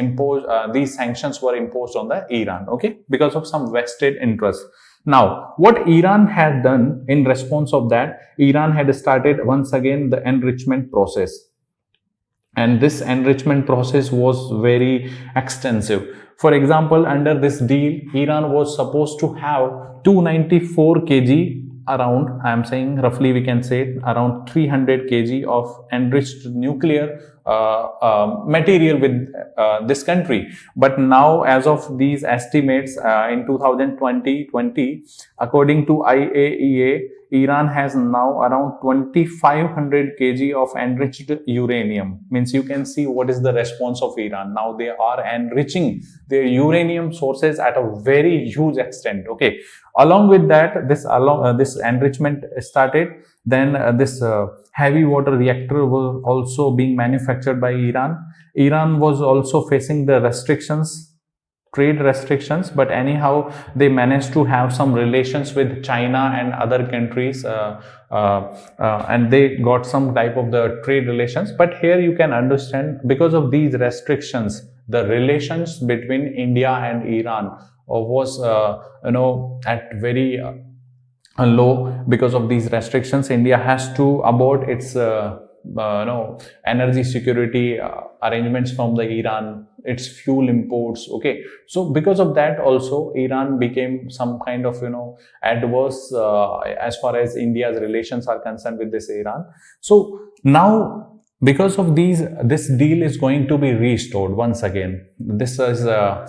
sanctions were imposed on the Iran, okay, because of some vested interest. Now, what Iran had done in response of that, Iran had started once again the enrichment process. And this enrichment process was very extensive. For example, under this deal, Iran was supposed to have 294 kg around, I am saying roughly we can say around 300 kg of enriched nuclear material with this country. But now, as of these estimates in 2020, according to IAEA, Iran has now around 2500 kg of enriched uranium. Means you can see what is the response of Iran. Now they are enriching their uranium sources at a very huge extent. Okay, along with that, this enrichment started. Then this heavy water reactor was also being manufactured by Iran. Iran was also facing the trade restrictions, but anyhow they managed to have some relations with China and other countries, and they got some type of the trade relations. But here you can understand, because of these restrictions, the relations between India and Iran was at very low. Because of these restrictions, India has to abort its energy security arrangements from the Iran, its fuel imports. Okay, so because of that also Iran became some kind of adverse as far as India's relations are concerned with this Iran. So now, because of this deal is going to be restored once again. This is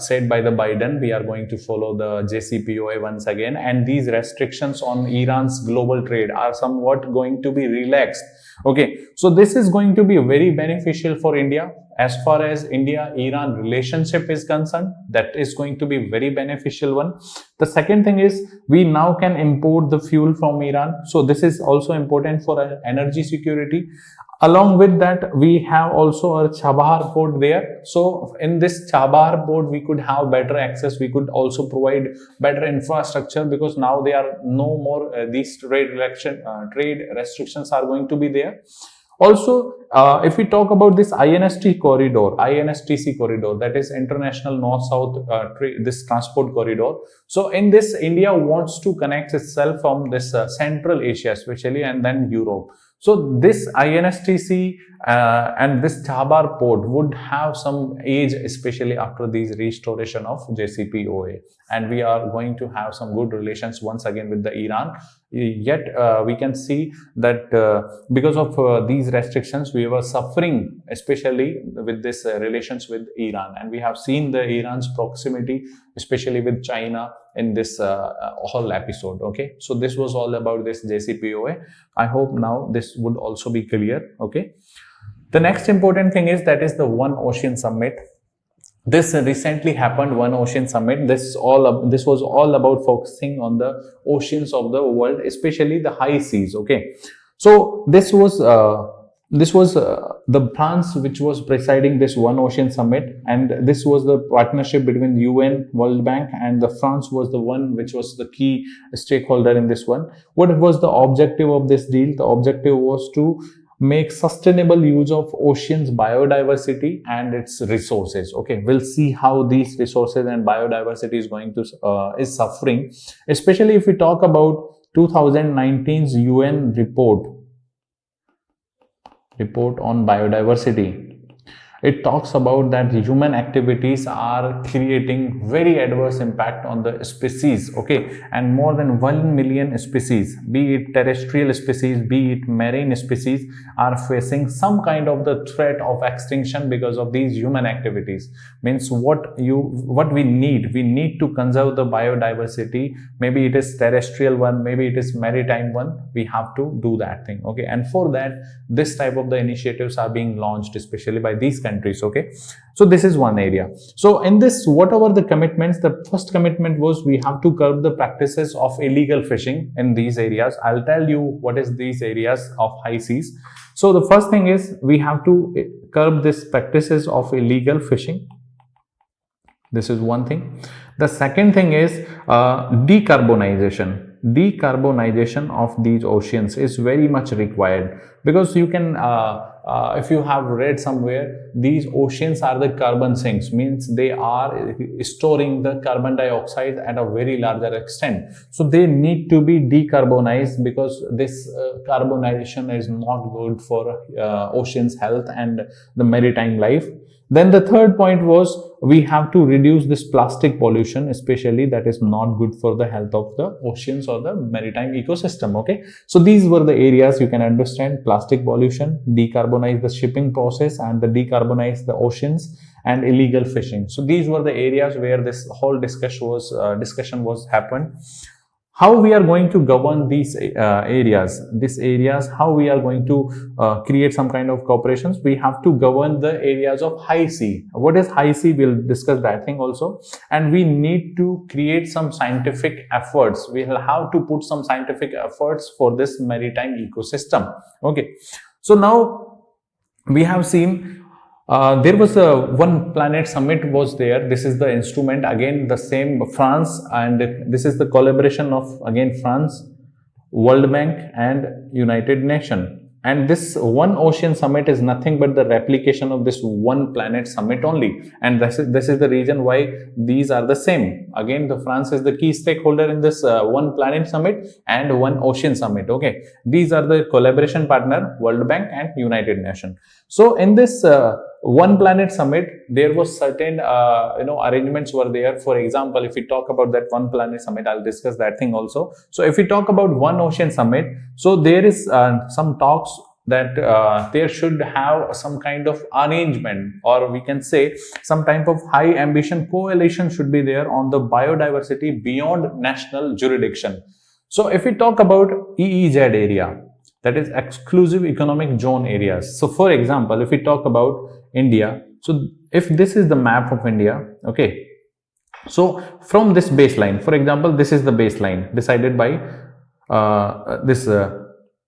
said by the Biden. We are going to follow the JCPOA once again, and these restrictions on Iran's global trade are somewhat going to be relaxed. Okay, so this is going to be very beneficial for India. As far as India-Iran relationship is concerned, that is going to be very beneficial one. The second thing is, we now can import the fuel from Iran. So this is also important for our energy security. Along with that, we have also a Chabahar port there. So in this Chabahar port, we could have better access. We could also provide better infrastructure, because now there are no more these trade restrictions are going to be there. Also, if we talk about this INSTC corridor, that is International North-South this transport corridor. So in this, India wants to connect itself from this Central Asia especially, and then Europe. So this INSTC and this Chabahar port would have some age, especially after these restoration of JCPOA, and we are going to have some good relations once again with the Iran. Yet we can see that because of these restrictions, we were suffering, especially with this relations with Iran, and we have seen the Iran's proximity, especially with China, in this whole episode. Okay, so this was all about this JCPOA. I hope now this would also be clear. Okay, the next important thing is that is the One Ocean Summit. This recently happened, One Ocean Summit. This was all about focusing on the oceans of the world, especially the high seas. Okay, so this was the France which was presiding this One Ocean Summit, and this was the partnership between UN, World Bank, and the France was the one which was the key stakeholder in this one. What was the objective of this deal? The objective was to make sustainable use of oceans biodiversity and its resources. Okay, we'll see how these resources and biodiversity is going to is suffering, especially if we talk about 2019's UN report on biodiversity. it talks about that human activities are creating very adverse impact on the species, okay, and more than 1 million species, be it terrestrial species, be it marine species, are facing some kind of the threat of extinction because of these human activities. Means what we need to conserve the biodiversity. Maybe it is terrestrial one, maybe it is maritime one, we have to do that thing, okay. And for that, this type of the initiatives are being launched, especially by these countries, okay. So this is one area. So in this, whatever the commitments, the first commitment was we have to curb the practices of illegal fishing in these areas. I'll tell you what is these areas of high seas. So the first thing is we have to curb these practices of illegal fishing. This is one thing. The second thing is decarbonization. Decarbonization of these oceans is very much required, because you can if you have read somewhere, these oceans are the carbon sinks, means they are storing the carbon dioxide at a very larger extent. So they need to be decarbonized, because this carbonization is not good for oceans health and the maritime life. Then the third point was we have to reduce this plastic pollution, especially that is not good for the health of the oceans or the maritime ecosystem, okay. So these were the areas you can understand: plastic pollution, decarbonize the shipping process, and the decarbonize the oceans, and illegal fishing. So these were the areas where this whole discussion was happened. How we are going to govern these areas, how we are going to create some kind of corporations? We have to govern the areas of high sea. What is high sea? We'll discuss that thing also. And we need to create some scientific efforts. We will have to put some scientific efforts for this maritime ecosystem, okay. So now we have seen there was a One Planet Summit was there. This is the instrument, again the same, France, and this is the collaboration of again France, World Bank and United Nations. And this One Ocean Summit is nothing but the replication of this One Planet Summit only. And this is the reason why these are the same. Again, the France is the key stakeholder in this One Planet Summit and One Ocean Summit. Okay, these are the collaboration partner, World Bank and United Nations. So in this One Planet Summit, there was certain arrangements were there. For example, if we talk about that One Planet Summit, I'll discuss that thing also. So if we talk about One Ocean Summit, so there is some talks that there should have some kind of arrangement, or we can say some type of high ambition coalition should be there on the biodiversity beyond national jurisdiction. So if we talk about EEZ area, that is exclusive economic zone areas. So for example, if we talk about India, so if this is the map of India, okay, so from this baseline, for example, this is the baseline decided by this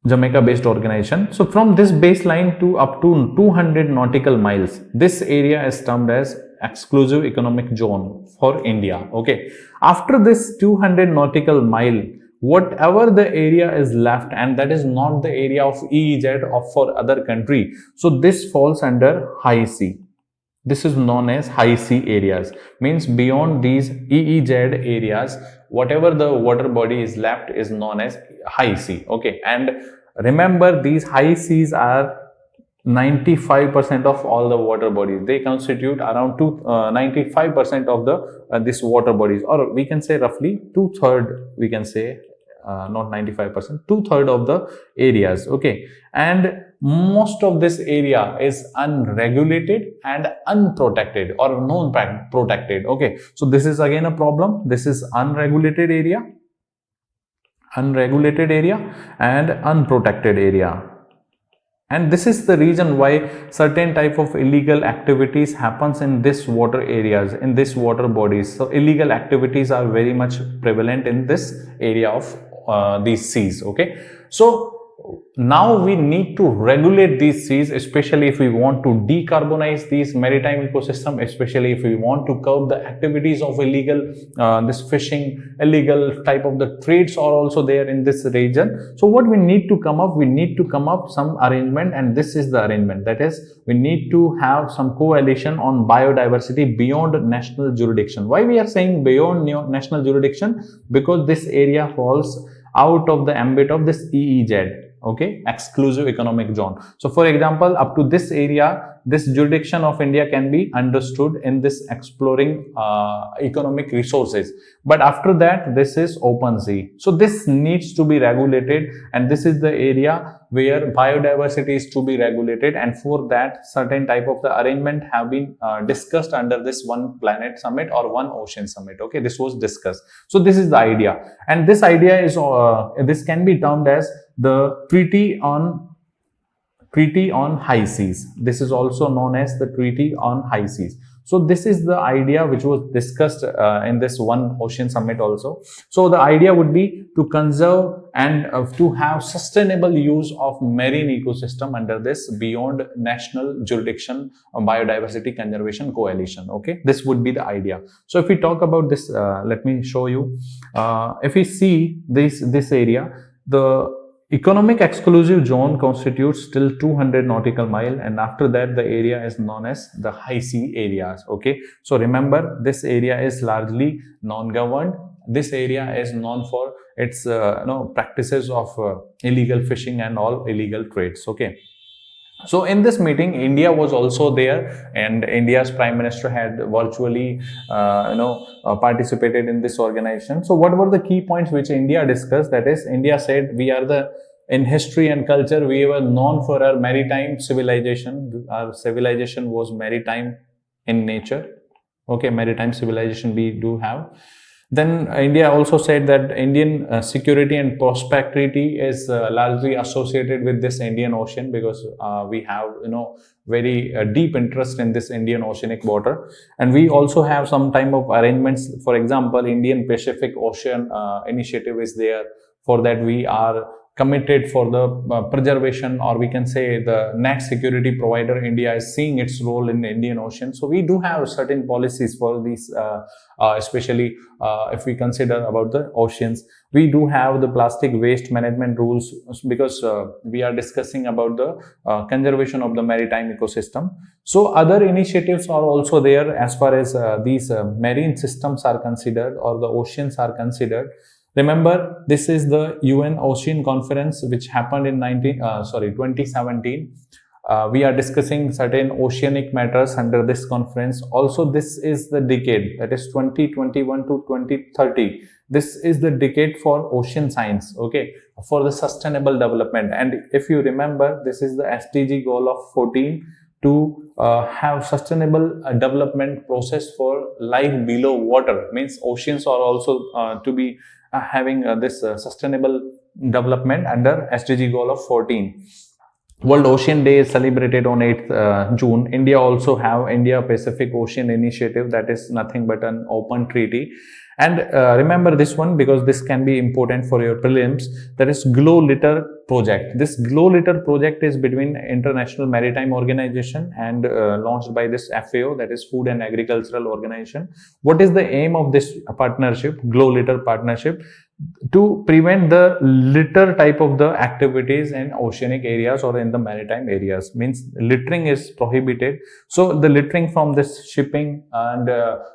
Jamaica based organization. So from this baseline to up to 200 nautical miles, this area is termed as exclusive economic zone for India, okay. After this 200 nautical mile, whatever the area is left, and that is not the area of EEZ or for other country, so this falls under high sea. This is known as high sea areas. Means beyond these EEZ areas, whatever the water body is left is known as high sea, okay. And remember, these high seas are 95% of all the water bodies. They constitute around 95% of the this water bodies, or we can say roughly 2/3, we can say not 95%, 2/3 of the areas, okay. And most of this area is unregulated and unprotected or non-protected, okay. So this is again a problem. This is unregulated area and unprotected area. And this is the reason why certain type of illegal activities happens in this water areas, in this water bodies. So illegal activities are very much prevalent in this area of these seas, okay. So now we need to regulate these seas, especially if we want to decarbonize these maritime ecosystem, especially if we want to curb the activities of illegal this fishing, illegal type of the trades are also there in this region. So what we need to come up some arrangement, and this is the arrangement, that is we need to have some coalition on biodiversity beyond national jurisdiction. Why we are saying beyond national jurisdiction? Because this area falls out of the ambit of this EEZ, okay, exclusive economic zone. So for example, up to this area, this jurisdiction of India can be understood in this exploring economic resources. But after that, this is open sea. So this needs to be regulated, and this is the area where biodiversity is to be regulated, and for that certain type of the arrangement have been discussed under this One Planet Summit or One Ocean Summit. Okay, this was discussed. So this is the idea, and this idea is this can be termed as the Treaty on High Seas. This is also known as the Treaty on High Seas. So this is the idea which was discussed in this One Ocean Summit also. So the idea would be to conserve and to have sustainable use of marine ecosystem under this beyond national jurisdiction biodiversity conservation coalition. Okay, this would be the idea. So if we talk about this, let me show you. If we see this area, the economic exclusive zone constitutes till 200 nautical mile, and after that the area is known as the high sea areas. Okay, so remember, this area is largely non-governed. This area is known for its practices of illegal fishing and all illegal trades. Okay, so in this meeting, India was also there, and India's Prime Minister had virtually participated in this organization. So what were the key points which India discussed? That is, India said, we are in history and culture, we were known for our maritime civilization. Our civilization was maritime in nature. Okay, maritime civilization we do have. Then India also said that Indian security and prosperity is largely associated with this Indian Ocean, because we have very deep interest in this Indian oceanic water, and we also have some type of arrangements. For example, Indian Pacific Ocean Initiative is there. For that, we are committed for the preservation, or we can say the net security provider. India is seeing its role in the Indian Ocean. So we do have certain policies for these, especially if we consider about the oceans. We do have the plastic waste management rules, because we are discussing about the conservation of the maritime ecosystem. So other initiatives are also there as far as these marine systems are considered, or the oceans are considered. Remember, this is the UN Ocean Conference which happened in 2017. We are discussing certain oceanic matters under this conference. Also, this is the decade, that is 2021 to 2030. This is the decade for ocean science, okay, for the sustainable development. And if you remember, this is the SDG goal of 14 to have sustainable development process for life below water. Means oceans are also to be having this sustainable development under SDG goal of 14. World Ocean Day is celebrated on 8th June. India also have India Pacific Ocean Initiative, that is nothing but an open treaty. And remember this one, because this can be important for your prelims. That is Glow Litter project. This Glow Litter project is between International Maritime Organization and launched by this FAO, that is Food and Agricultural Organization. What is the aim of this partnership, Glow Litter partnership? To prevent the litter type of the activities in oceanic areas or in the maritime areas. Means littering is prohibited. So the littering from this shipping and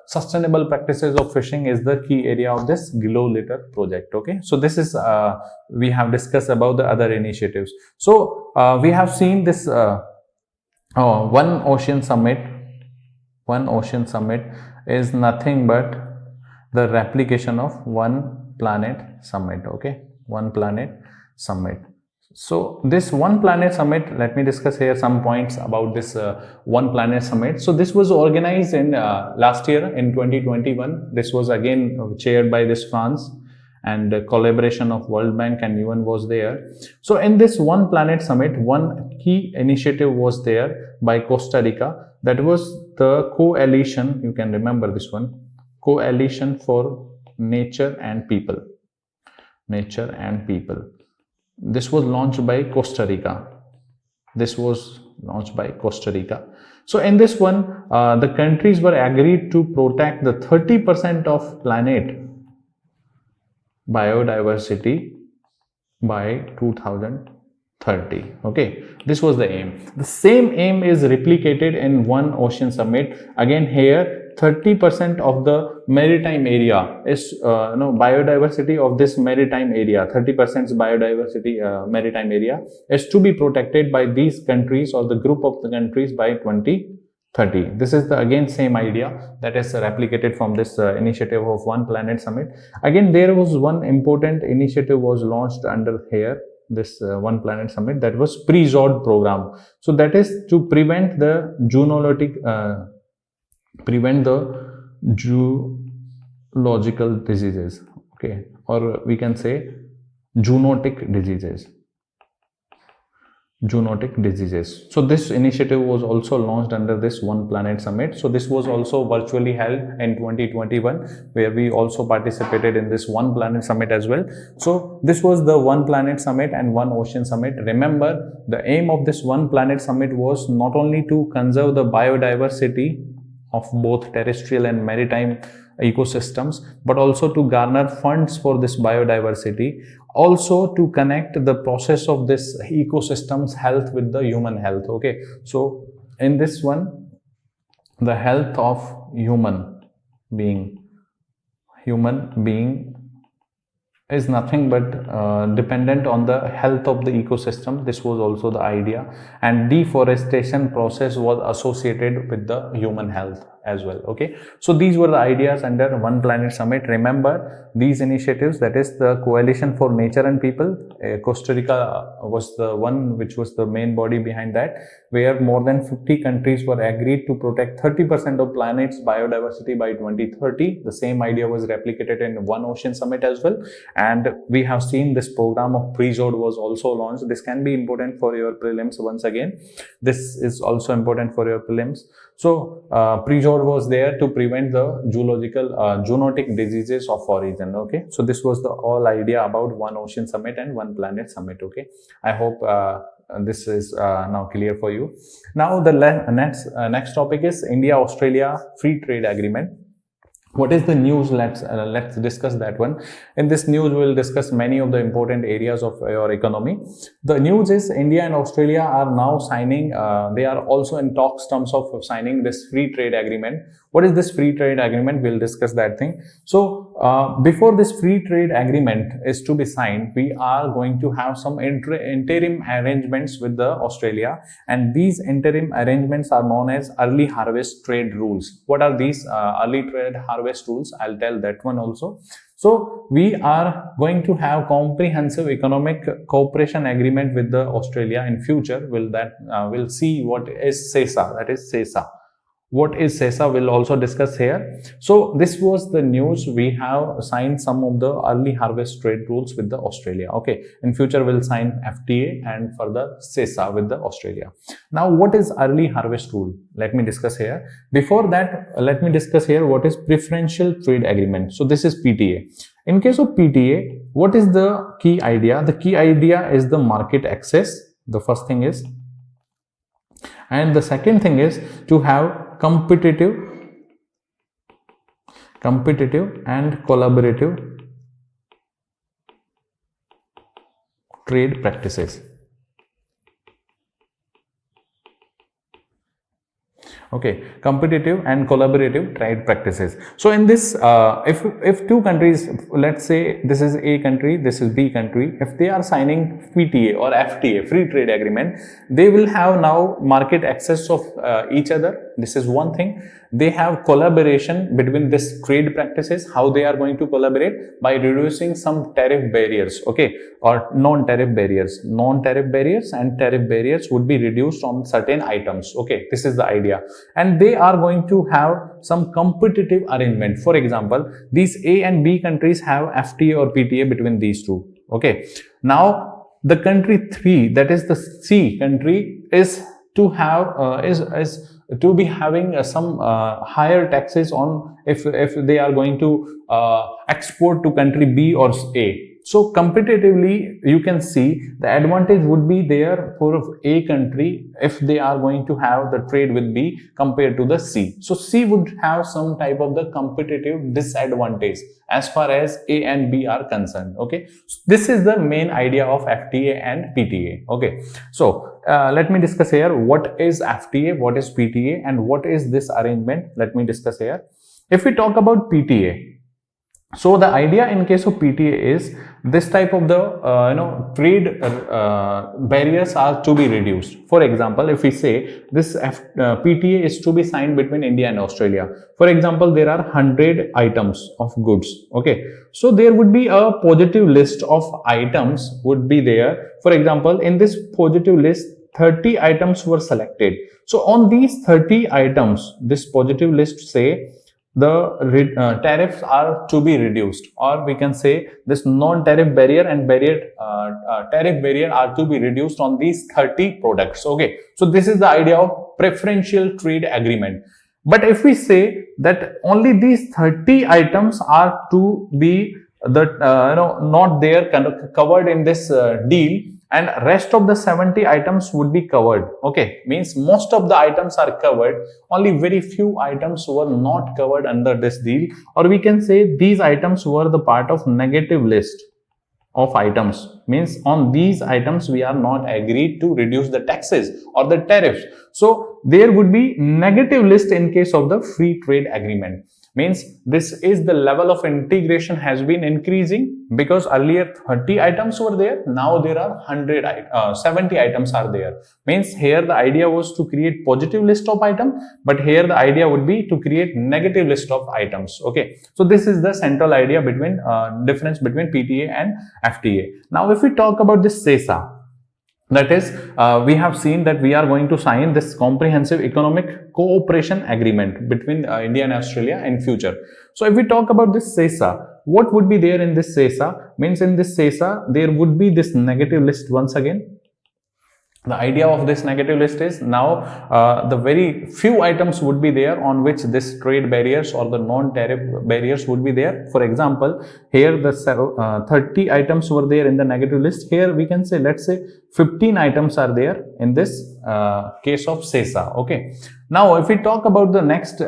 sustainable practices of fishing is the key area of this Glow Litter project. Okay, so this is we have discussed about the other initiatives. So we have seen this One Ocean Summit. One Ocean Summit is nothing but the replication of One Planet Summit. Okay, One Planet Summit. So this One Planet Summit, let me discuss here some points about this One Planet Summit. So this was organized in last year in 2021. This was again chaired by this France, and collaboration of World Bank and UN was there. So in this One Planet Summit, one key initiative was there by Costa Rica. That was the coalition, you can remember this one, Coalition for Nature and People. Nature and People. This was launched by Costa Rica. This was launched by Costa Rica. So in this one, the countries were agreed to protect the 30% of planet biodiversity by 2030. 30. Okay, this was the aim. The same aim is replicated in One Ocean Summit. Again here 30% of the maritime area is biodiversity of this maritime area, 30% biodiversity maritime area is to be protected by these countries or the group of the countries by 2030. This is the again same idea that is replicated from this initiative of One Planet Summit. Again there was one important initiative was launched under here, this One Planet Summit, that was PREZOD program. So that is to prevent the zoological diseases, okay, or we can say zoonotic diseases. So this initiative was also launched under this One Planet Summit. So this was also virtually held in 2021, where we also participated in this One Planet Summit as well. So this was the One Planet Summit and One Ocean Summit. Remember, the aim of this One Planet Summit was not only to conserve the biodiversity of both terrestrial and maritime ecosystems, but also to garner funds for this biodiversity, also to connect the process of this ecosystem's health with the human health. Okay, so in this one, the health of human being is nothing but dependent on the health of the ecosystem. This was also the idea, and deforestation process was associated with the human health as well. Okay, so these were the ideas under One Planet Summit. Remember these initiatives, that is the Coalition for Nature and People. Costa Rica was the one which was the main body behind that, where more than 50 countries were agreed to protect 30% of planet's biodiversity by 2030. The same idea was replicated in One Ocean Summit as well, and we have seen this program of PREZOD was also launched. This can be important for your prelims. Once again, this is also important for your prelims. So PREZOD was there to prevent the zoonotic diseases of origin. Okay, so this was the whole idea about One Ocean Summit and One Planet Summit. Okay, I hope this is now clear for you. Now the next topic is India-Australia Free Trade Agreement. What is the news? Let's discuss that one. In this news, we will discuss many of the important areas of your economy. The news is India and Australia are now signing, they are also in terms of signing this free trade agreement. What is this free trade agreement? We'll discuss that thing. So before this free trade agreement is to be signed, we are going to have some interim arrangements with the Australia, and these interim arrangements are known as early harvest trade rules. What are these early trade harvest rules? I'll tell that one also. So we are going to have comprehensive economic cooperation agreement with the Australia in future. We'll see what is CESA, that is CESA. What is CESA? We'll also discuss here. So this was the news. We have signed some of the early harvest trade rules with the Australia. Okay, in future we'll sign FTA and further CESA with the Australia. Now what is early harvest rule? Let me discuss here. Before that, let me discuss here what is preferential trade agreement. So this is PTA. In case of PTA, what is the key idea? The key idea is the market access. The first thing is, and the second thing is to have competitive and collaborative trade practices. Okay, competitive and collaborative trade practices. So in this, if two countries, let's say this is A country, this is B country, if they are signing PTA or FTA, free trade agreement, they will have now market access of each other. This is one thing. They have collaboration between this trade practices. How they are going to collaborate? By reducing some tariff barriers, okay, or non-tariff barriers. Non-tariff barriers and tariff barriers would be reduced on certain items. Okay, this is the idea. And they are going to have some competitive arrangement. For example, these A and B countries have FTA or PTA between these two. Okay, now the country 3, that is the C country, is to have to be having some higher taxes on if they are going to export to country B or A. So competitively, you can see the advantage would be there for A country if they are going to have the trade with B compared to the C. So C would have some type of the competitive disadvantage as far as A and B are concerned. Okay, so this is the main idea of FTA and PTA. Okay, so let me discuss here what is FTA, what is PTA, and what is this arrangement. Let me discuss here. If we talk about PTA, so the idea in case of PTA is this type of the trade barriers are to be reduced. For example, if we say this PTA is to be signed between India and Australia. For example, there are 100 items of goods. Okay, so there would be a positive list of items would be there. For example, in this positive list, 30 items were selected. So on these 30 items, this positive list say the tariffs are to be reduced, or we can say this non-tariff barrier and tariff barrier are to be reduced on these 30 products. Okay, so this is the idea of preferential trade agreement. But if we say that only these 30 items are to be not there covered in this deal, and rest of the 70 items would be covered. Okay, means most of the items are covered, only very few items were not covered under this deal, or we can say these items were the part of negative list of items, means on these items we are not agreed to reduce the taxes or the tariffs. So there would be negative list in case of the free trade agreement. Means this is the level of integration has been increasing, because earlier 30 items were there, now there are 70 items are there. Means here the idea was to create positive list of items, but here the idea would be to create negative list of items. Okay, so this is the central idea between difference between PTA and FTA. Now if we talk about this CESA, that is, we have seen that we are going to sign this comprehensive economic cooperation agreement between India and Australia in future. So if we talk about this CESA, what would be there in this CESA? Means in this CESA, there would be this negative list once again. The idea of this negative list is now the very few items would be there on which this trade barriers or the non-tariff barriers would be there. For example, here the 30 items were there in the negative list. Here we can say, let's say 15 items are there in this case of CESA. Okay. Now, if we talk about the next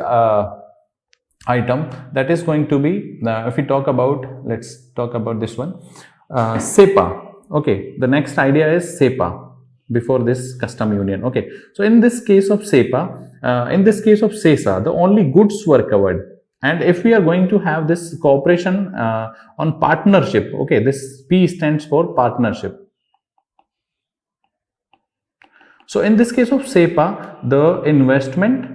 item, that is going to be, if we talk about, let's talk about this one, CEPA. Okay. The next idea is CEPA. Before this custom union. Okay, so in this case of CEPA, in this case of CESA, the only goods were covered. And if we are going to have this cooperation on partnership, okay, this P stands for partnership. So in this case of CEPA, the investment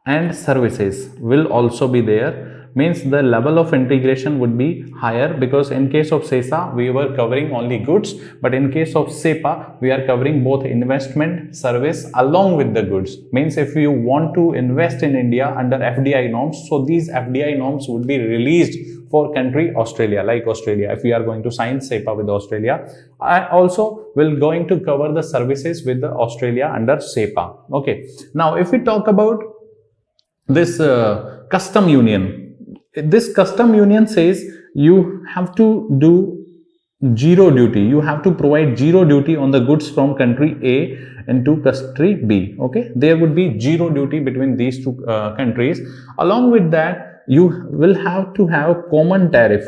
and services will also be there. Means the level of integration would be higher, because in case of CESA we were covering only goods, but in case of CEPA we are covering both investment, service along with the goods. Means if you want to invest in India under FDI norms, so these FDI norms would be released for country Australia, like Australia. If we are going to sign CEPA with Australia, I also will going to cover the services with the Australia under CEPA. Okay, now if we talk about this custom union, this custom union says you have to do zero duty. You have to provide zero duty on the goods from country A into country B. Okay, there would be zero duty between these two countries. Along with that, you will have to have common tariff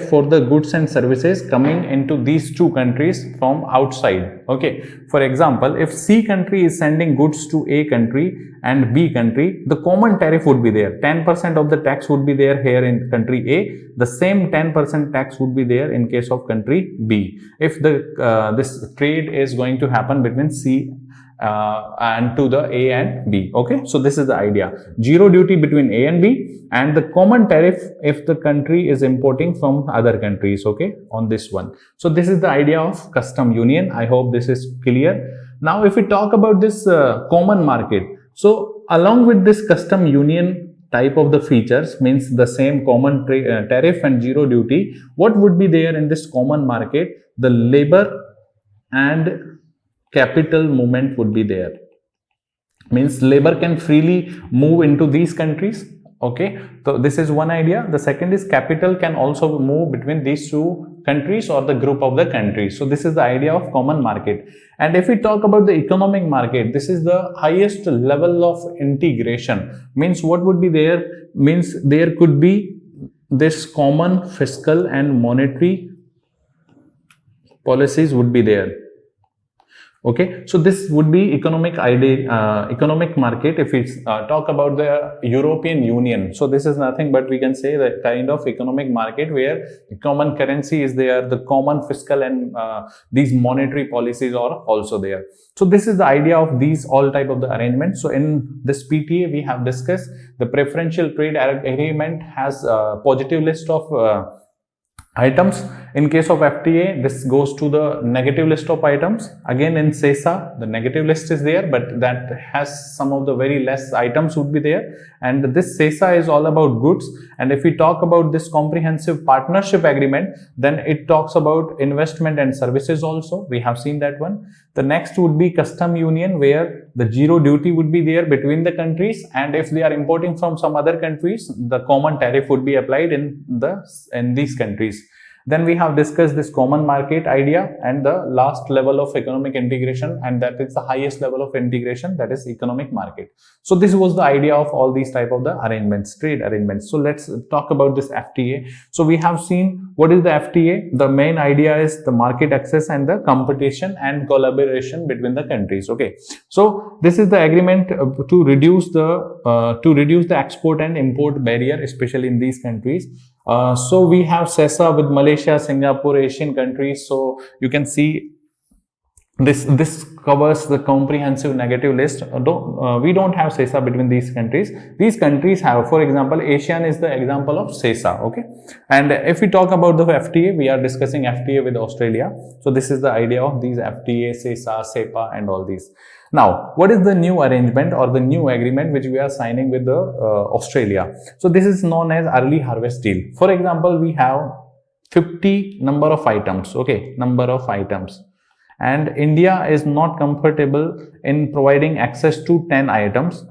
for the goods and services coming into these two countries from outside. Okay, for example, if C country is sending goods to A country and B country, the common tariff would be there. 10% of the tax would be there here in country A. The same 10% tax would be there in case of country B. If the this trade is going to happen between C and to the A and B. Okay, so this is the idea. Zero duty between A and B, and the common tariff if the country is importing from other countries. Okay, on this one. So this is the idea of custom union. I hope this is clear. Now if we talk about this common market, so along with this custom union type of the features, means the same common tariff and zero duty, what would be there in this common market? The labor and capital movement would be there. Means labor can freely move into these countries Okay, so this is one idea. The second is capital can also move between these two countries or the group of the countries. So this is the idea of common market. And if we talk about the economic market, this is the highest level of integration. Means what would be there? Means there could be this common fiscal and monetary policies would be there. Okay, so this would be economic market. If we talk about the European Union, so this is nothing but we can say the kind of economic market where the common currency is there, the common fiscal and these monetary policies are also there. So this is the idea of these all type of the arrangements. So in this PTA we have discussed the preferential trade agreement has a positive list of items. In case of FTA, this goes to the negative list of items. Again in CESA, the negative list is there, but that has some of the very less items would be there. And this CESA is all about goods. And if we talk about this comprehensive partnership agreement, then it talks about investment and services also. We have seen that one. The next would be custom union, where the zero duty would be there between the countries. And if they are importing from some other countries, the common tariff would be applied in these countries. Then we have discussed this common market idea and the last level of economic integration, and that is the highest level of integration, that is economic market. So this was the idea of all these type of the arrangements, trade arrangements. So let's talk about this FTA. So we have seen what is the FTA. The main idea is the market access and the competition and collaboration between the countries. Okay, so this is the agreement to reduce the export and import barrier, especially in these countries. So we have CESA with Malaysia, Singapore, Asian countries. So you can see this covers the comprehensive negative list. We don't have CESA between these countries. These countries have, for example, ASEAN is the example of CESA. Okay, and if we talk about the FTA, we are discussing FTA with Australia. So this is the idea of these FTA, CESA, CEPA, and all these. Now, what is the new arrangement or the new agreement which we are signing with the Australia? So this is known as early harvest deal. For example, we have 50 number of items. Okay, number of items. And India is not comfortable in providing access to 10 items,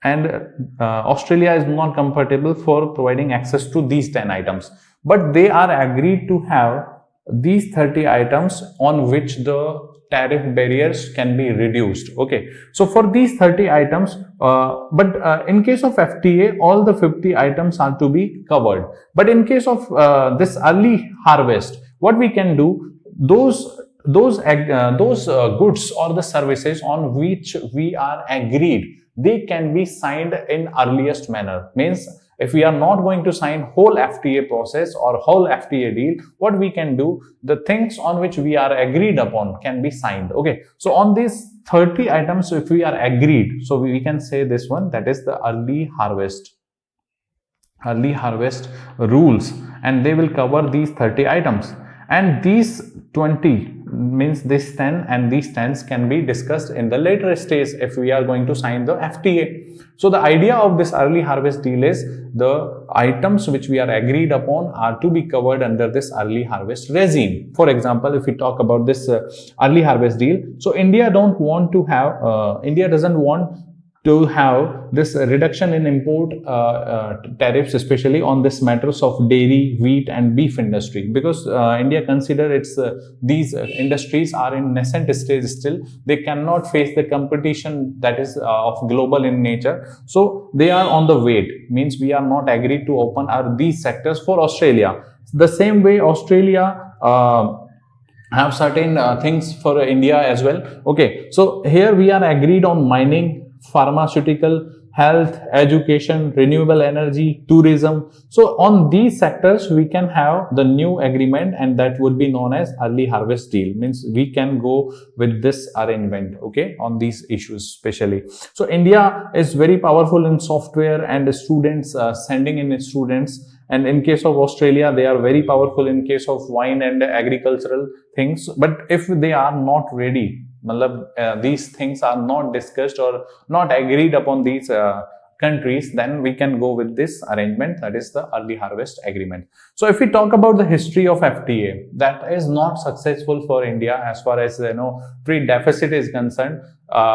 and Australia is not comfortable for providing access to these 10 items, but they are agreed to have these 30 items on which the tariff barriers can be reduced. Okay, so for these 30 items, but in case of FTA, all the 50 items are to be covered. But in case of this early harvest, what we can do, those goods or the services on which we are agreed, they can be signed in earliest manner. Means if we are not going to sign whole FTA process or whole FTA deal, what we can do, the things on which we are agreed upon can be signed. Okay, so on these 30 items, if we are agreed, so we can say this one, that is the early harvest rules, and they will cover these 30 items. And these 20 means this 10 and these 10s can be discussed in the later stage if we are going to sign the FTA. So the idea of this early harvest deal is the items which we are agreed upon are to be covered under this early harvest regime. For example, if we talk about this early harvest deal, so India doesn't want to have this reduction in import tariffs, especially on this matters of dairy, wheat and beef industry, because India consider these industries are in nascent stage still. They cannot face the competition that is of global in nature. So they are on the wait, means we are not agreed to open these sectors for Australia. The same way Australia have certain things for India as well. Okay, so here we are agreed on mining, pharmaceutical, health, education, renewable energy, tourism. So on these sectors we can have the new agreement, and that would be known as early harvest deal. Means we can go with this arrangement, okay, on these issues especially. So India is very powerful in software and students, sending in students. And in case of Australia, they are very powerful in case of wine and agricultural things. But if they are not ready, these things are not discussed or not agreed upon these countries, then we can go with this arrangement, that is the early harvest agreement. So if we talk about the history of FTA, that is not successful for India as far as trade deficit is concerned.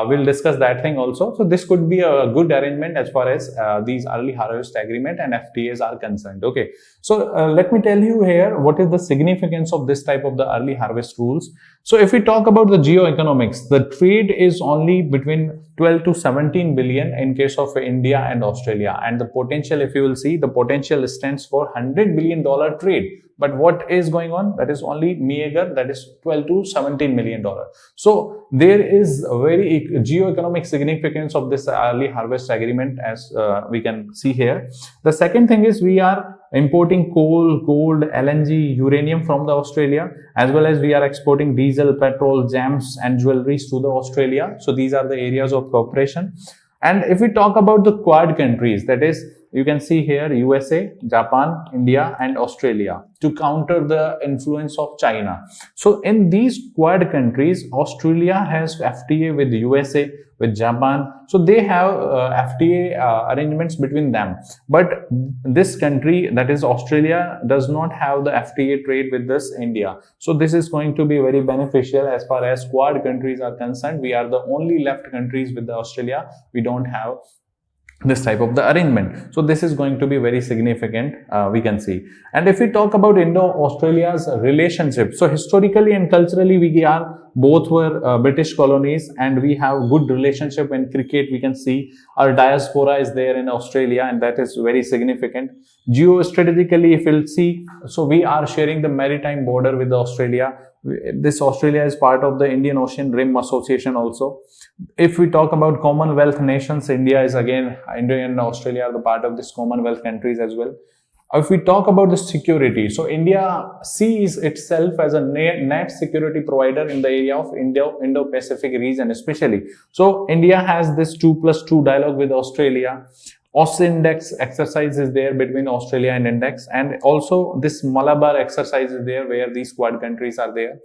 we'll discuss that thing also. So this could be a good arrangement as far as these early harvest agreement and FTAs are concerned. Okay, so let me tell you here what is the significance of this type of the early harvest rules. So if we talk about the geoeconomics, the trade is only between 12 to 17 billion in case of India and Australia, and the potential, if you will see, the potential stands for $100 billion trade. But what is going on? That is only meager, that is 12 to 17 million dollars. So there is a very geoeconomic significance of this early harvest agreement, as we can see here. The second thing is we are importing coal, gold, LNG, uranium from the Australia, as well as we are exporting diesel, petrol, gems and jewelries to the Australia. So these are the areas of cooperation. And if we talk about the Quad countries, that is, you can see here USA, Japan, India and Australia, to counter the influence of China. So in these Quad countries, Australia has FTA with USA, with Japan. So they have FTA arrangements between them. But this country, that is Australia, does not have the FTA trade with this India. So this is going to be very beneficial as far as Quad countries are concerned. We are the only left countries with the Australia. We don't have this type of the arrangement. So this is going to be very significant, we can see. And if we talk about Indo-Australia's relationship, so historically and culturally we are both were British colonies, and we have good relationship in cricket. We can see our diaspora is there in Australia, and that is very significant. Geostrategically, if you'll see, so we are sharing the maritime border with Australia. This Australia is part of the Indian Ocean Rim Association also. If we talk about Commonwealth nations, India is again, India and Australia are the part of this Commonwealth countries as well. If we talk about the security, so India sees itself as a net security provider in the area of Indo-Pacific region especially. So India has this 2+2 dialogue with Australia. Index exercise is there between Australia and Index, and also this Malabar exercise is there where these Quad countries are there.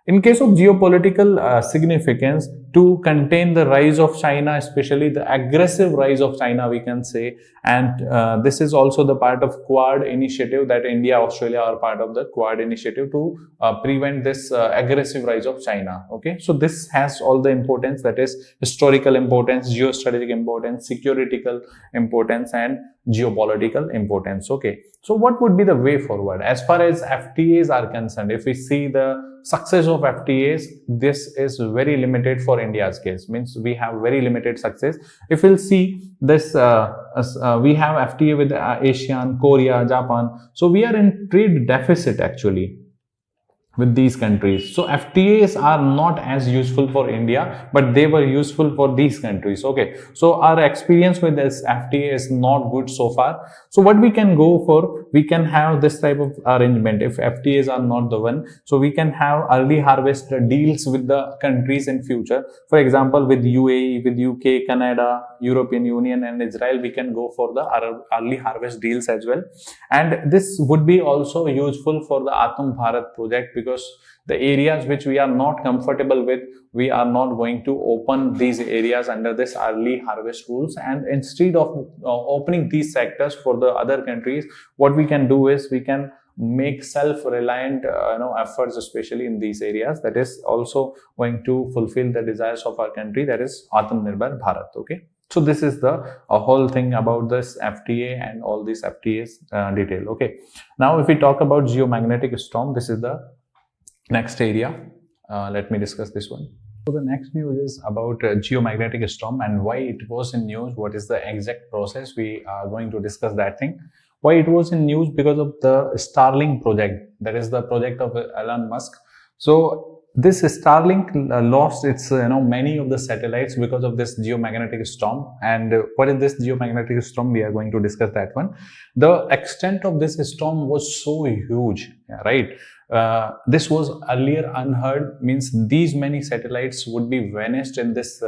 In case of geopolitical significance, to contain the rise of China, especially the aggressive rise of China, we can say, and this is also the part of Quad initiative, that India, Australia are part of the Quad initiative to prevent this aggressive rise of China. Okay, so this has all the importance, that is historical importance, geostrategic importance, securitical importance and geopolitical importance. Okay, so what would be the way forward as far as FTAs are concerned? If we see the success of FTAs, this is very limited for India's case, means we have very limited success. If we'll see this, we have FTA with ASEAN, Korea, Japan. So we are in trade deficit actually with these countries. So FTAs are not as useful for India, but they were useful for these countries. Okay, so our experience with this FTA is not good so far. So what we can go for, we can have this type of arrangement if FTAs are not the one. So we can have early harvest deals with the countries in future. For example, with UAE, with UK, Canada, European Union and Israel, we can go for the early harvest deals as well. And this would be also useful for the Atam Bharat project, because the areas which we are not comfortable with, we are not going to open these areas under this early harvest rules. And instead of opening these sectors for the other countries, what we can do is we can make self-reliant efforts, especially in these areas. That is also going to fulfill the desires of our country, that is Atmanirbhar Bharat. Okay, so this is the whole thing about this FTA and all these FTAs detail. Okay, now if we talk about geomagnetic storm, this is the next area. Let me discuss this one. So the next news is about geomagnetic storm and why it was in news. What is the exact process? We are going to discuss that thing. Why it was in news? Because of the Starlink project. That is the project of Elon Musk. So this Starlink lost its many of the satellites because of this geomagnetic storm. And what is this geomagnetic storm? We are going to discuss that one. The extent of this storm was so huge, right? This was earlier unheard, means these many satellites would be vanished in this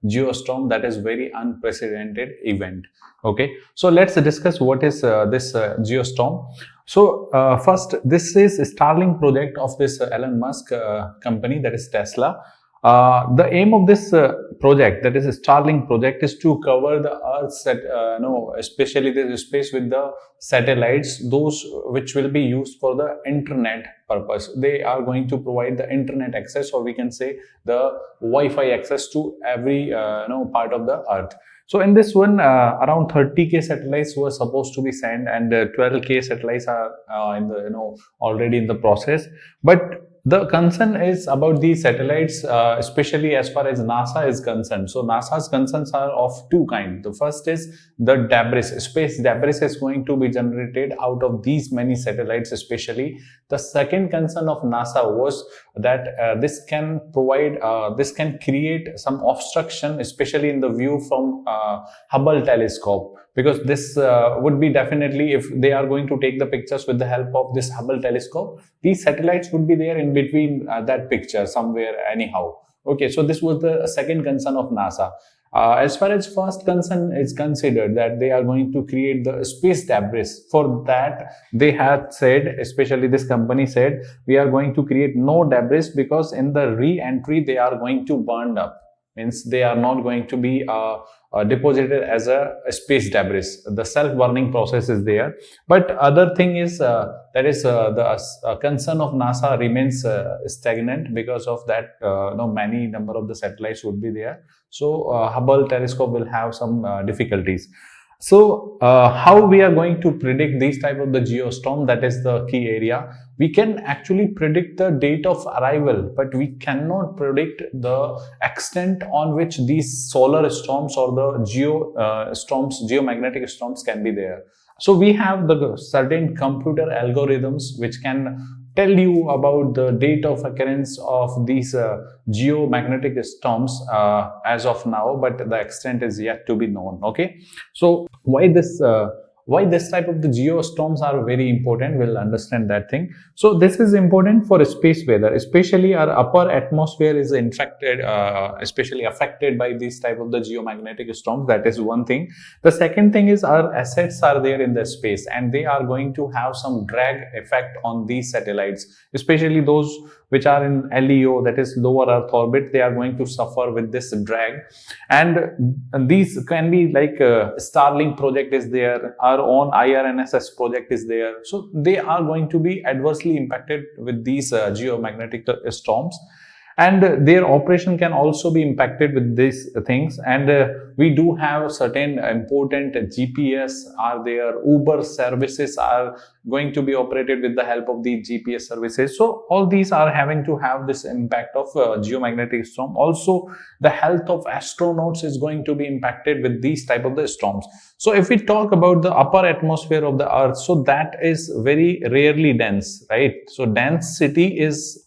geostorm. That is very unprecedented event. Okay, so let's discuss what is this geostorm. So first, this is a Starlink project of this Elon Musk company, that is Tesla. The aim of this project, that is a Starlink project, is to cover the Earth's, especially the space with the satellites, those which will be used for the internet purpose. They are going to provide the internet access, or we can say the Wi-Fi access to every part of the Earth. So in this one, around 30K satellites were supposed to be sent, and 12K satellites are already in the process. But the concern is about these satellites, especially as far as NASA is concerned. So NASA's concerns are of two kinds. The first is the debris. Space debris is going to be generated out of these many satellites, especially. The second concern of NASA was that this can create some obstruction, especially in the view from Hubble telescope. Because this would be definitely, if they are going to take the pictures with the help of this Hubble telescope, these satellites would be there in between that picture somewhere anyhow. Okay, so this was the second concern of NASA. As far as first concern is considered, that they are going to create the space debris. For that, they had said, especially this company said, we are going to create no debris, because in the re-entry they are going to burn up. Means they are not going to be deposited as a space debris. The self-burning process is there. But other thing is that is the concern of NASA remains stagnant, because of that many number of the satellites would be there. So Hubble telescope will have some difficulties. So how we are going to predict these type of the geostorm, that is the key area. We can actually predict the date of arrival, but we cannot predict the extent on which these solar storms or the geomagnetic storms can be there. So we have the certain computer algorithms which can tell you about the date of occurrence of these geomagnetic storms as of now, but the extent is yet to be known. Okay, so why this type of the geostorms are very important, we'll understand that thing. So this is important for space weather, especially our upper atmosphere is infected, especially affected by these type of the geomagnetic storms. That is one thing. The second thing is our assets are there in the space, and they are going to have some drag effect on these satellites, especially those which are in LEO, that is lower Earth orbit. They are going to suffer with this drag, and these can be like Starlink project is there, our own IRNSS project is there. So they are going to be adversely impacted with these geomagnetic storms, and their operation can also be impacted with these things. And we do have certain important GPS are there, Uber services are going to be operated with the help of the GPS services. So all these are having to have this impact of geomagnetic storm. Also the health of astronauts is going to be impacted with these type of the storms. So if we talk about the upper atmosphere of the Earth, so that is very rarely dense, right? So density is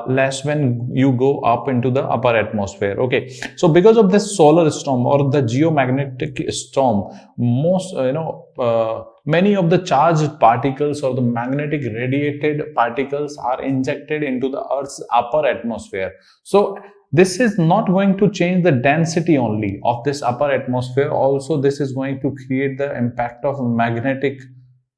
less when you go up into the upper atmosphere. Okay, so because of this solar storm or the geomagnetic storm, most many of the charged particles or the magnetic radiated particles are injected into the Earth's upper atmosphere. So this is not going to change the density only of this upper atmosphere. Also, this is going to create the impact of magnetic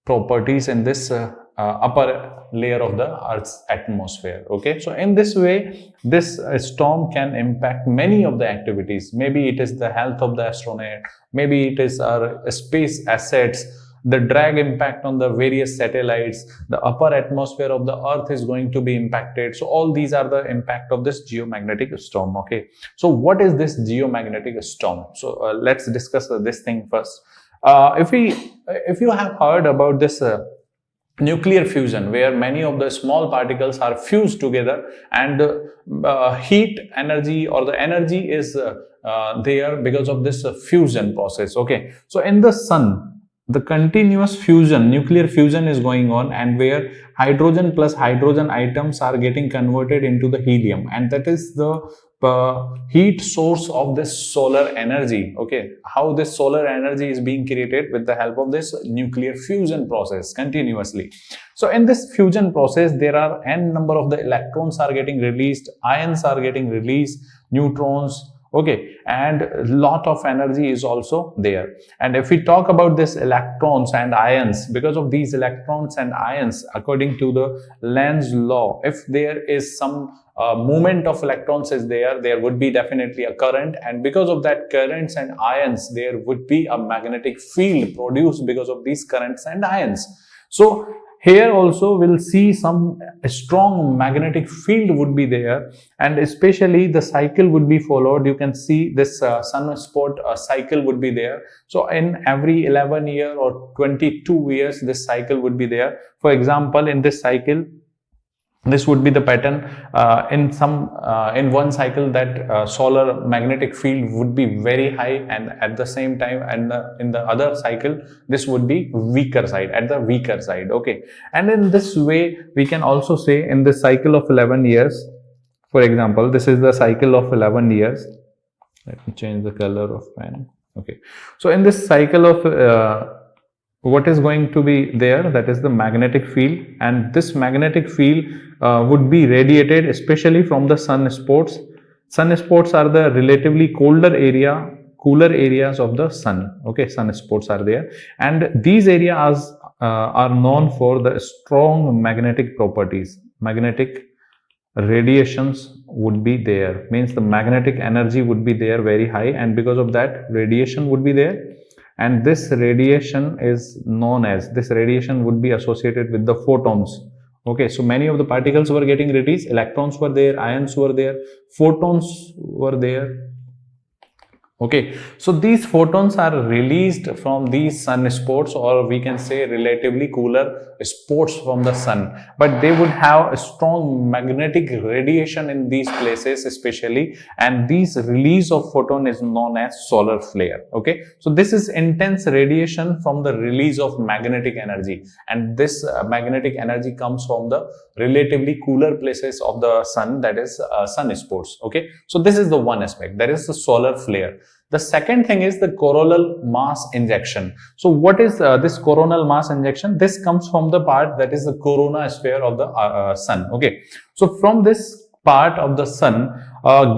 properties in this upper layer of the Earth's atmosphere. Okay, so in this way, this storm can impact many of the activities. Maybe it is the health of the astronaut, maybe it is our space assets, the drag impact on the various satellites, the upper atmosphere of the Earth is going to be impacted. So all these are the impact of this geomagnetic storm. Okay, so what is this geomagnetic storm? So let's discuss this thing first. If you have heard about this nuclear fusion, where many of the small particles are fused together, and heat energy or the energy is there because of this fusion process. Okay, so in the sun, the continuous fusion, nuclear fusion is going on, and where hydrogen plus hydrogen atoms are getting converted into the helium, and that is the heat source of this solar energy. Okay, how this solar energy is being created with the help of this nuclear fusion process continuously. So in this fusion process, there are n number of the electrons are getting released, ions are getting released, neutrons. Okay, and a lot of energy is also there. And if we talk about this electrons and ions, because of these electrons and ions, according to the Lenz's law, if there is some movement of electrons is there would be definitely a current, and because of that currents and ions, there would be a magnetic field produced because of these currents and ions. So here also we'll see some strong magnetic field would be there, and especially the cycle would be followed. You can see this sunspot cycle would be there. So in every 11 year or 22 years, this cycle would be there. For example, in this cycle, this would be the pattern. In one cycle, that solar magnetic field would be very high, and at the same time, and in the other cycle, this would be weaker side, at the weaker side. Okay, and in this way, we can also say in this cycle of 11 years, for example, this is the cycle of 11 years. Let me change the color of pen. Okay, so in this cycle of what is going to be there, that is the magnetic field, and this magnetic field would be radiated especially from the sunspots. Sunspots are the relatively cooler areas of the sun. Okay, sunspots are there, and these areas are known for the strong magnetic properties. Magnetic radiations would be there, means the magnetic energy would be there very high, and because of that, radiation would be there. And this radiation is known as, this radiation would be associated with the photons. Okay, so many of the particles were getting released, electrons were there, ions were there, photons were there. Okay, so these photons are released from these sunspots, or we can say relatively cooler spots from the sun, but they would have a strong magnetic radiation in these places especially, and this release of photon is known as solar flare. Okay, so this is intense radiation from the release of magnetic energy, and this magnetic energy comes from the relatively cooler places of the sun, that is sunspots. Okay, so this is the one aspect, that is the solar flare. The second thing is the coronal mass injection. So what is this coronal mass injection? This comes from the part that is the corona sphere of the sun. Okay, so from this part of the sun,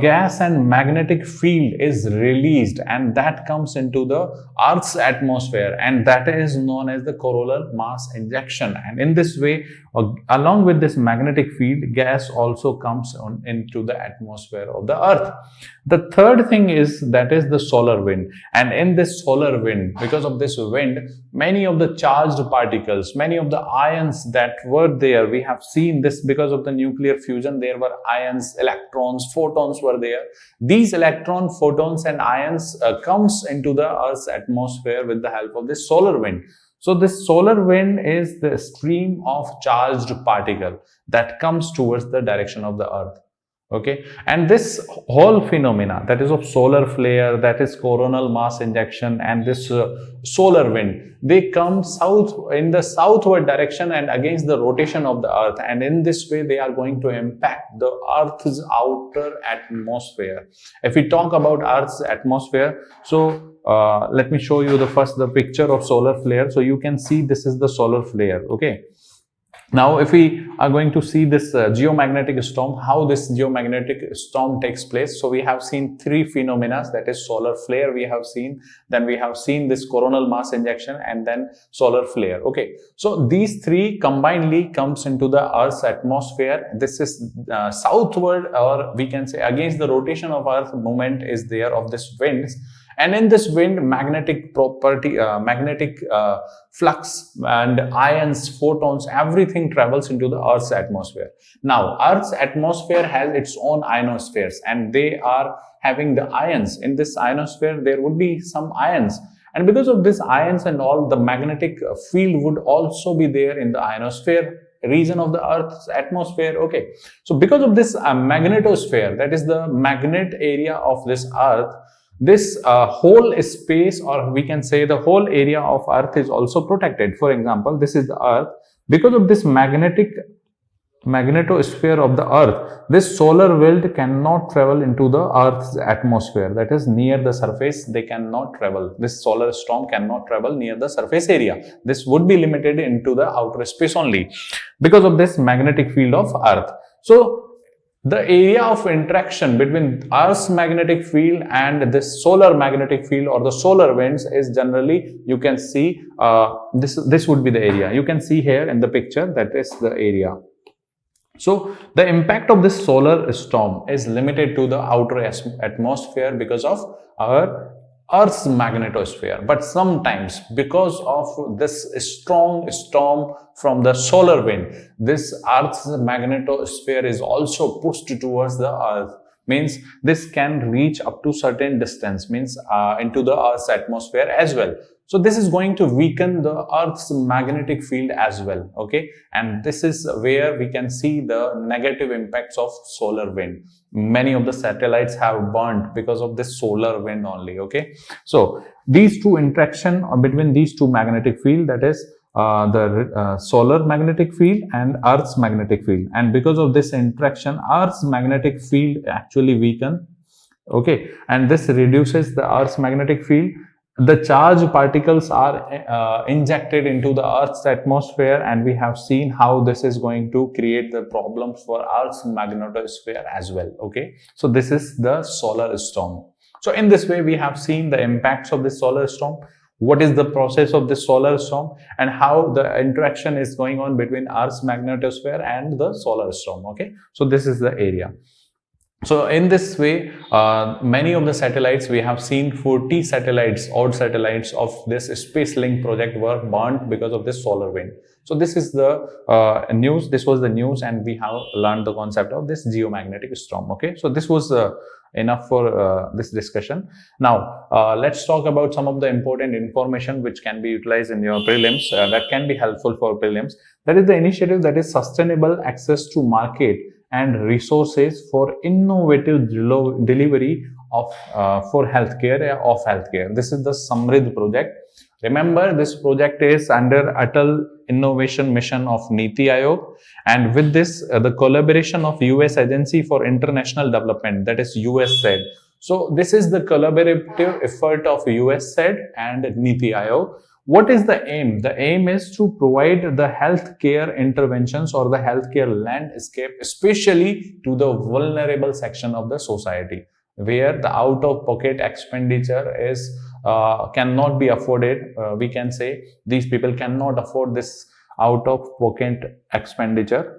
gas and magnetic field is released, and that comes into the Earth's atmosphere, and that is known as the coronal mass injection. And in this way, along with this magnetic field, gas also comes into the atmosphere of the Earth. The third thing is, that is the solar wind, and in this solar wind, because of this wind, many of the charged particles, many of the ions that were there, we have seen this because of the nuclear fusion, there were ions, electrons, photons were there. These electron, photons and ions comes into the Earth's atmosphere with the help of this solar wind. So this solar wind is the stream of charged particle that comes towards the direction of the Earth. Okay, and this whole phenomena, that is of solar flare, that is coronal mass injection, and this solar wind, they come in the southward direction and against the rotation of the Earth, and in this way they are going to impact the Earth's outer atmosphere. If we talk about Earth's atmosphere, so let me show you the picture of solar flare. So you can see this is the solar flare. Okay, now if we are going to see this geomagnetic storm, how this geomagnetic storm takes place. So we have seen three phenomena, that is solar flare we have seen, then we have seen this coronal mass injection, and then solar flare. Okay, so these three combinedly comes into the Earth's atmosphere. This is southward, or we can say against the rotation of Earth, movement is there of this winds. And in this wind, magnetic property, flux and ions, photons, everything travels into the Earth's atmosphere. Now, Earth's atmosphere has its own ionospheres, and they are having the ions. In this ionosphere, there would be some ions. And because of this ions and all, the magnetic field would also be there in the ionosphere region of the Earth's atmosphere. Okay, so because of this magnetosphere, that is the magnet area of this Earth, this whole space, or we can say the whole area of Earth, is also protected. For example, this is the Earth. Because of this magnetosphere of the Earth, this solar wind cannot travel into the Earth's atmosphere, that is near the surface. They cannot travel. This solar storm cannot travel near the surface area. This would be limited into the outer space only because of this magnetic field of Earth. So the area of interaction between Earth's magnetic field and this solar magnetic field, or the solar winds, is generally, you can see this would be the area. You can see here in the picture, that is the area. So the impact of this solar storm is limited to the outer atmosphere because of our Earth's magnetosphere. But sometimes because of this strong storm from the solar wind, this Earth's magnetosphere is also pushed towards the Earth. Means this can reach up to certain distance, means into the Earth's atmosphere as well. So this is going to weaken the Earth's magnetic field as well, okay? And this is where we can see the negative impacts of solar wind. Many of the satellites have burned because of this solar wind only, okay? So these two interaction between these two magnetic field, that is the solar magnetic field and Earth's magnetic field, and because of this interaction, Earth's magnetic field actually weaken, okay? And this reduces the Earth's magnetic field. The charged particles are injected into the Earth's atmosphere, and we have seen how this is going to create the problems for Earth's magnetosphere as well, okay? So this is the solar storm. So in this way, we have seen the impacts of this solar storm, what is the process of this solar storm, and how the interaction is going on between Earth's magnetosphere and the solar storm, okay? So this is the area. So in this way, many of the satellites, we have seen 40 satellites, odd satellites of this Space Link project were burnt because of this solar wind. So this is the news, this was the news, and we have learned the concept of this geomagnetic storm, okay? So this was enough for this discussion. Now, let's talk about some of the important information which can be utilized in your prelims, that can be helpful for prelims. That is the initiative that is sustainable access to market and resources for innovative delivery of for healthcare. This is the SAMRIDH project. Remember, this project is under Atal Innovation Mission of Niti Aayog, and with this the collaboration of US Agency for International Development, that is USAID. So this is the collaborative effort of USAID and Niti Aayog. What is the aim? The aim is to provide the healthcare interventions or the healthcare landscape, especially to the vulnerable section of the society, where the out-of-pocket expenditure is cannot be afforded. We can say these people cannot afford this out-of-pocket expenditure.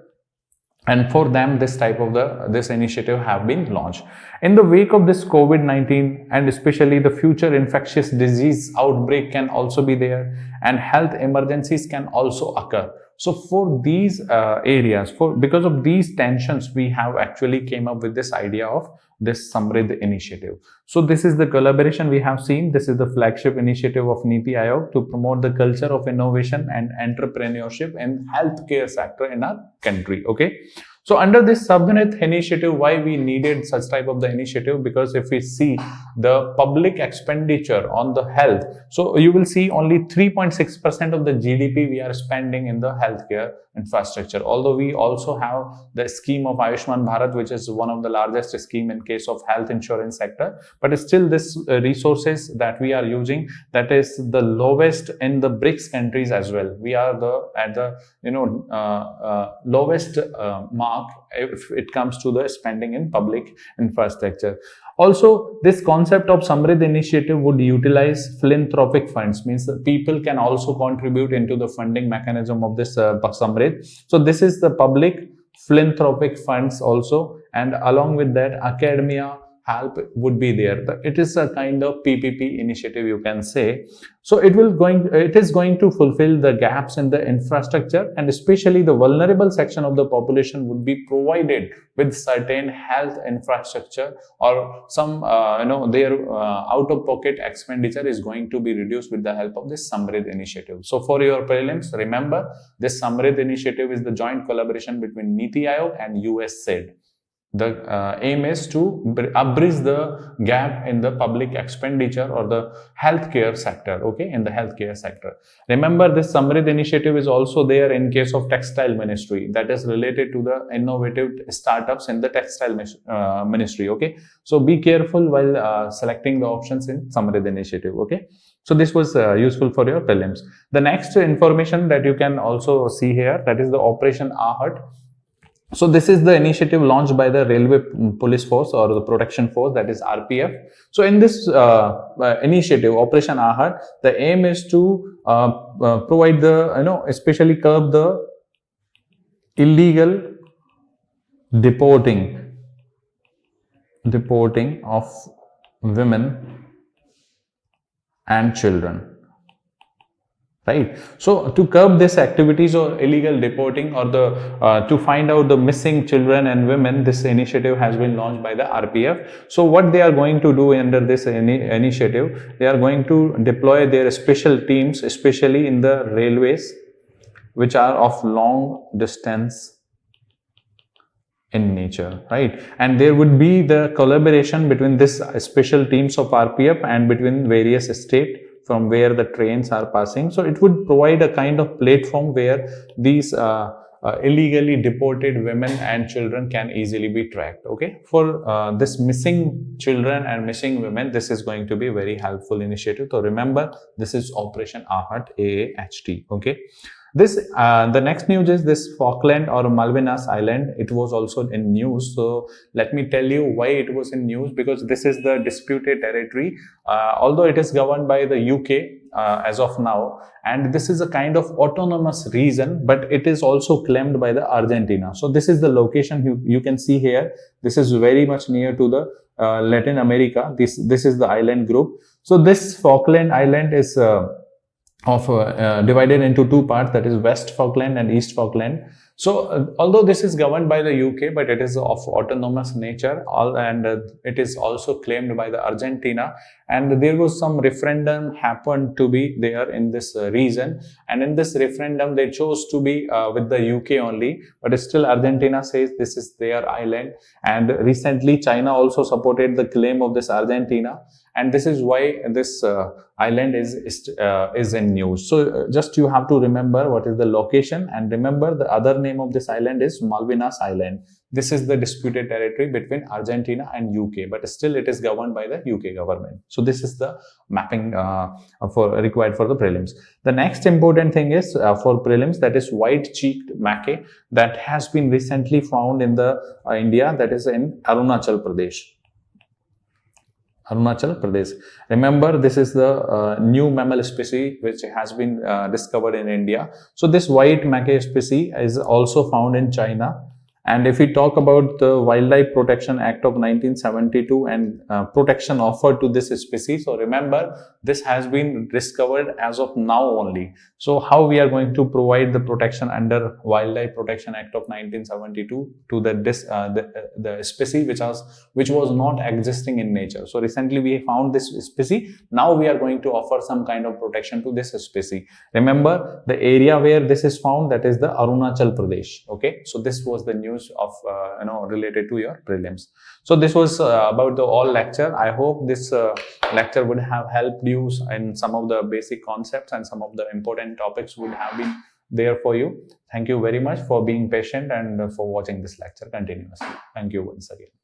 And for them, this type of this initiative have been launched. In the wake of this COVID-19 and especially the future infectious disease outbreak can also be there, and health emergencies can also occur. So for these areas, because of these tensions, we have actually came up with this idea of this SAMRIDH initiative. So this is the collaboration we have seen. This is the flagship initiative of Niti Aayog to promote the culture of innovation and entrepreneurship in healthcare sector in our country, okay? So under this SAMRIDH initiative, why we needed such type of the initiative? Because if we see the public expenditure on the health, so you will see only 3.6% of the GDP we are spending in the healthcare infrastructure. Although we also have the scheme of Ayushman Bharat, which is one of the largest scheme in case of health insurance sector, but still this resources that we are using, that is the lowest in the BRICS countries as well. We are at the lowest mark if it comes to the spending in public infrastructure. Also, this concept of SAMRIDH initiative would utilize philanthropic funds, means that people can also contribute into the funding mechanism of this SAMRIDH. So this is the public philanthropic funds also, and along with that, academia help would be there. It is a kind of PPP initiative, you can say. So it is going to fulfill the gaps in the infrastructure, and especially the vulnerable section of the population would be provided with certain health infrastructure, or some their out-of-pocket expenditure is going to be reduced with the help of this SAMRIDH initiative. So for your prelims, remember this SAMRIDH initiative is the joint collaboration between Niti Aayog and USAID. The aim is to bridge the gap in the public expenditure or the healthcare sector, okay, in the healthcare sector. Remember, this SAMRIDH initiative is also there in case of textile ministry, that is related to the innovative startups in the textile ministry, okay. So be careful while selecting the options in SAMRIDH initiative, okay. So this was useful for your prelims. The next information that you can also see here, that is the Operation AAHT. So this is the initiative launched by the Railway Police Force or the Protection Force, that is RPF. So in this initiative, Operation AAHT, the aim is to provide the, especially curb the illegal deporting of women and children. Right. So to curb this activities or illegal deporting or the to find out the missing children and women, this initiative has been launched by the RPF. So what they are going to do under this initiative, they are going to deploy their special teams, especially in the railways, which are of long distance in nature, right? And there would be the collaboration between this special teams of RPF and between various states from where the trains are passing. So it would provide a kind of platform where these illegally deported women and children can easily be tracked. Okay, for this missing children and missing women, this is going to be a very helpful initiative. So remember, this is Operation AAHT. Okay. This the next news is this Falkland or Malvinas Island. It was also in news. So let me tell you why it was in news, because this is the disputed territory. Although it is governed by the UK as of now, and this is a kind of autonomous region, but it is also claimed by the Argentina. So this is the location you can see here. This is very much near to the Latin America. This is the island group. So this Falkland Island is divided into two parts, that is West Falkland and East Falkland. So although this is governed by the UK, but it is of autonomous nature, and it is also claimed by the Argentina. And there was some referendum happened to be there in this region, and in this referendum they chose to be with the UK only, but still Argentina says this is their island. And recently China also supported the claim of this Argentina, and this is why this island is in news. So just you have to remember what is the location, and remember the other name of this island is Malvinas Island. This is the disputed territory between Argentina and UK, but still it is governed by the UK government. So this is the mapping required for the prelims. The next important thing is for prelims, that is white-cheeked Macque, that has been recently found in the India, that is in Arunachal Pradesh. Arunachal Pradesh. Remember, this is the new mammal species which has been discovered in India. So this white Macque species is also found in China. And if we talk about the Wildlife Protection Act of 1972 and protection offered to this species, so remember, this has been discovered as of now only. So how we are going to provide the protection under Wildlife Protection Act of 1972 to the species which was not existing in nature. So recently we found this species. Now we are going to offer some kind of protection to this species. Remember, the area where this is found, that is the Arunachal Pradesh. Okay, so this was the news of related to your prelims. So this was about the all lecture. I hope this lecture would have helped you in some of the basic concepts, and some of the important topics would have been there for you. Thank you very much for being patient and for watching this lecture continuously. Thank you once again.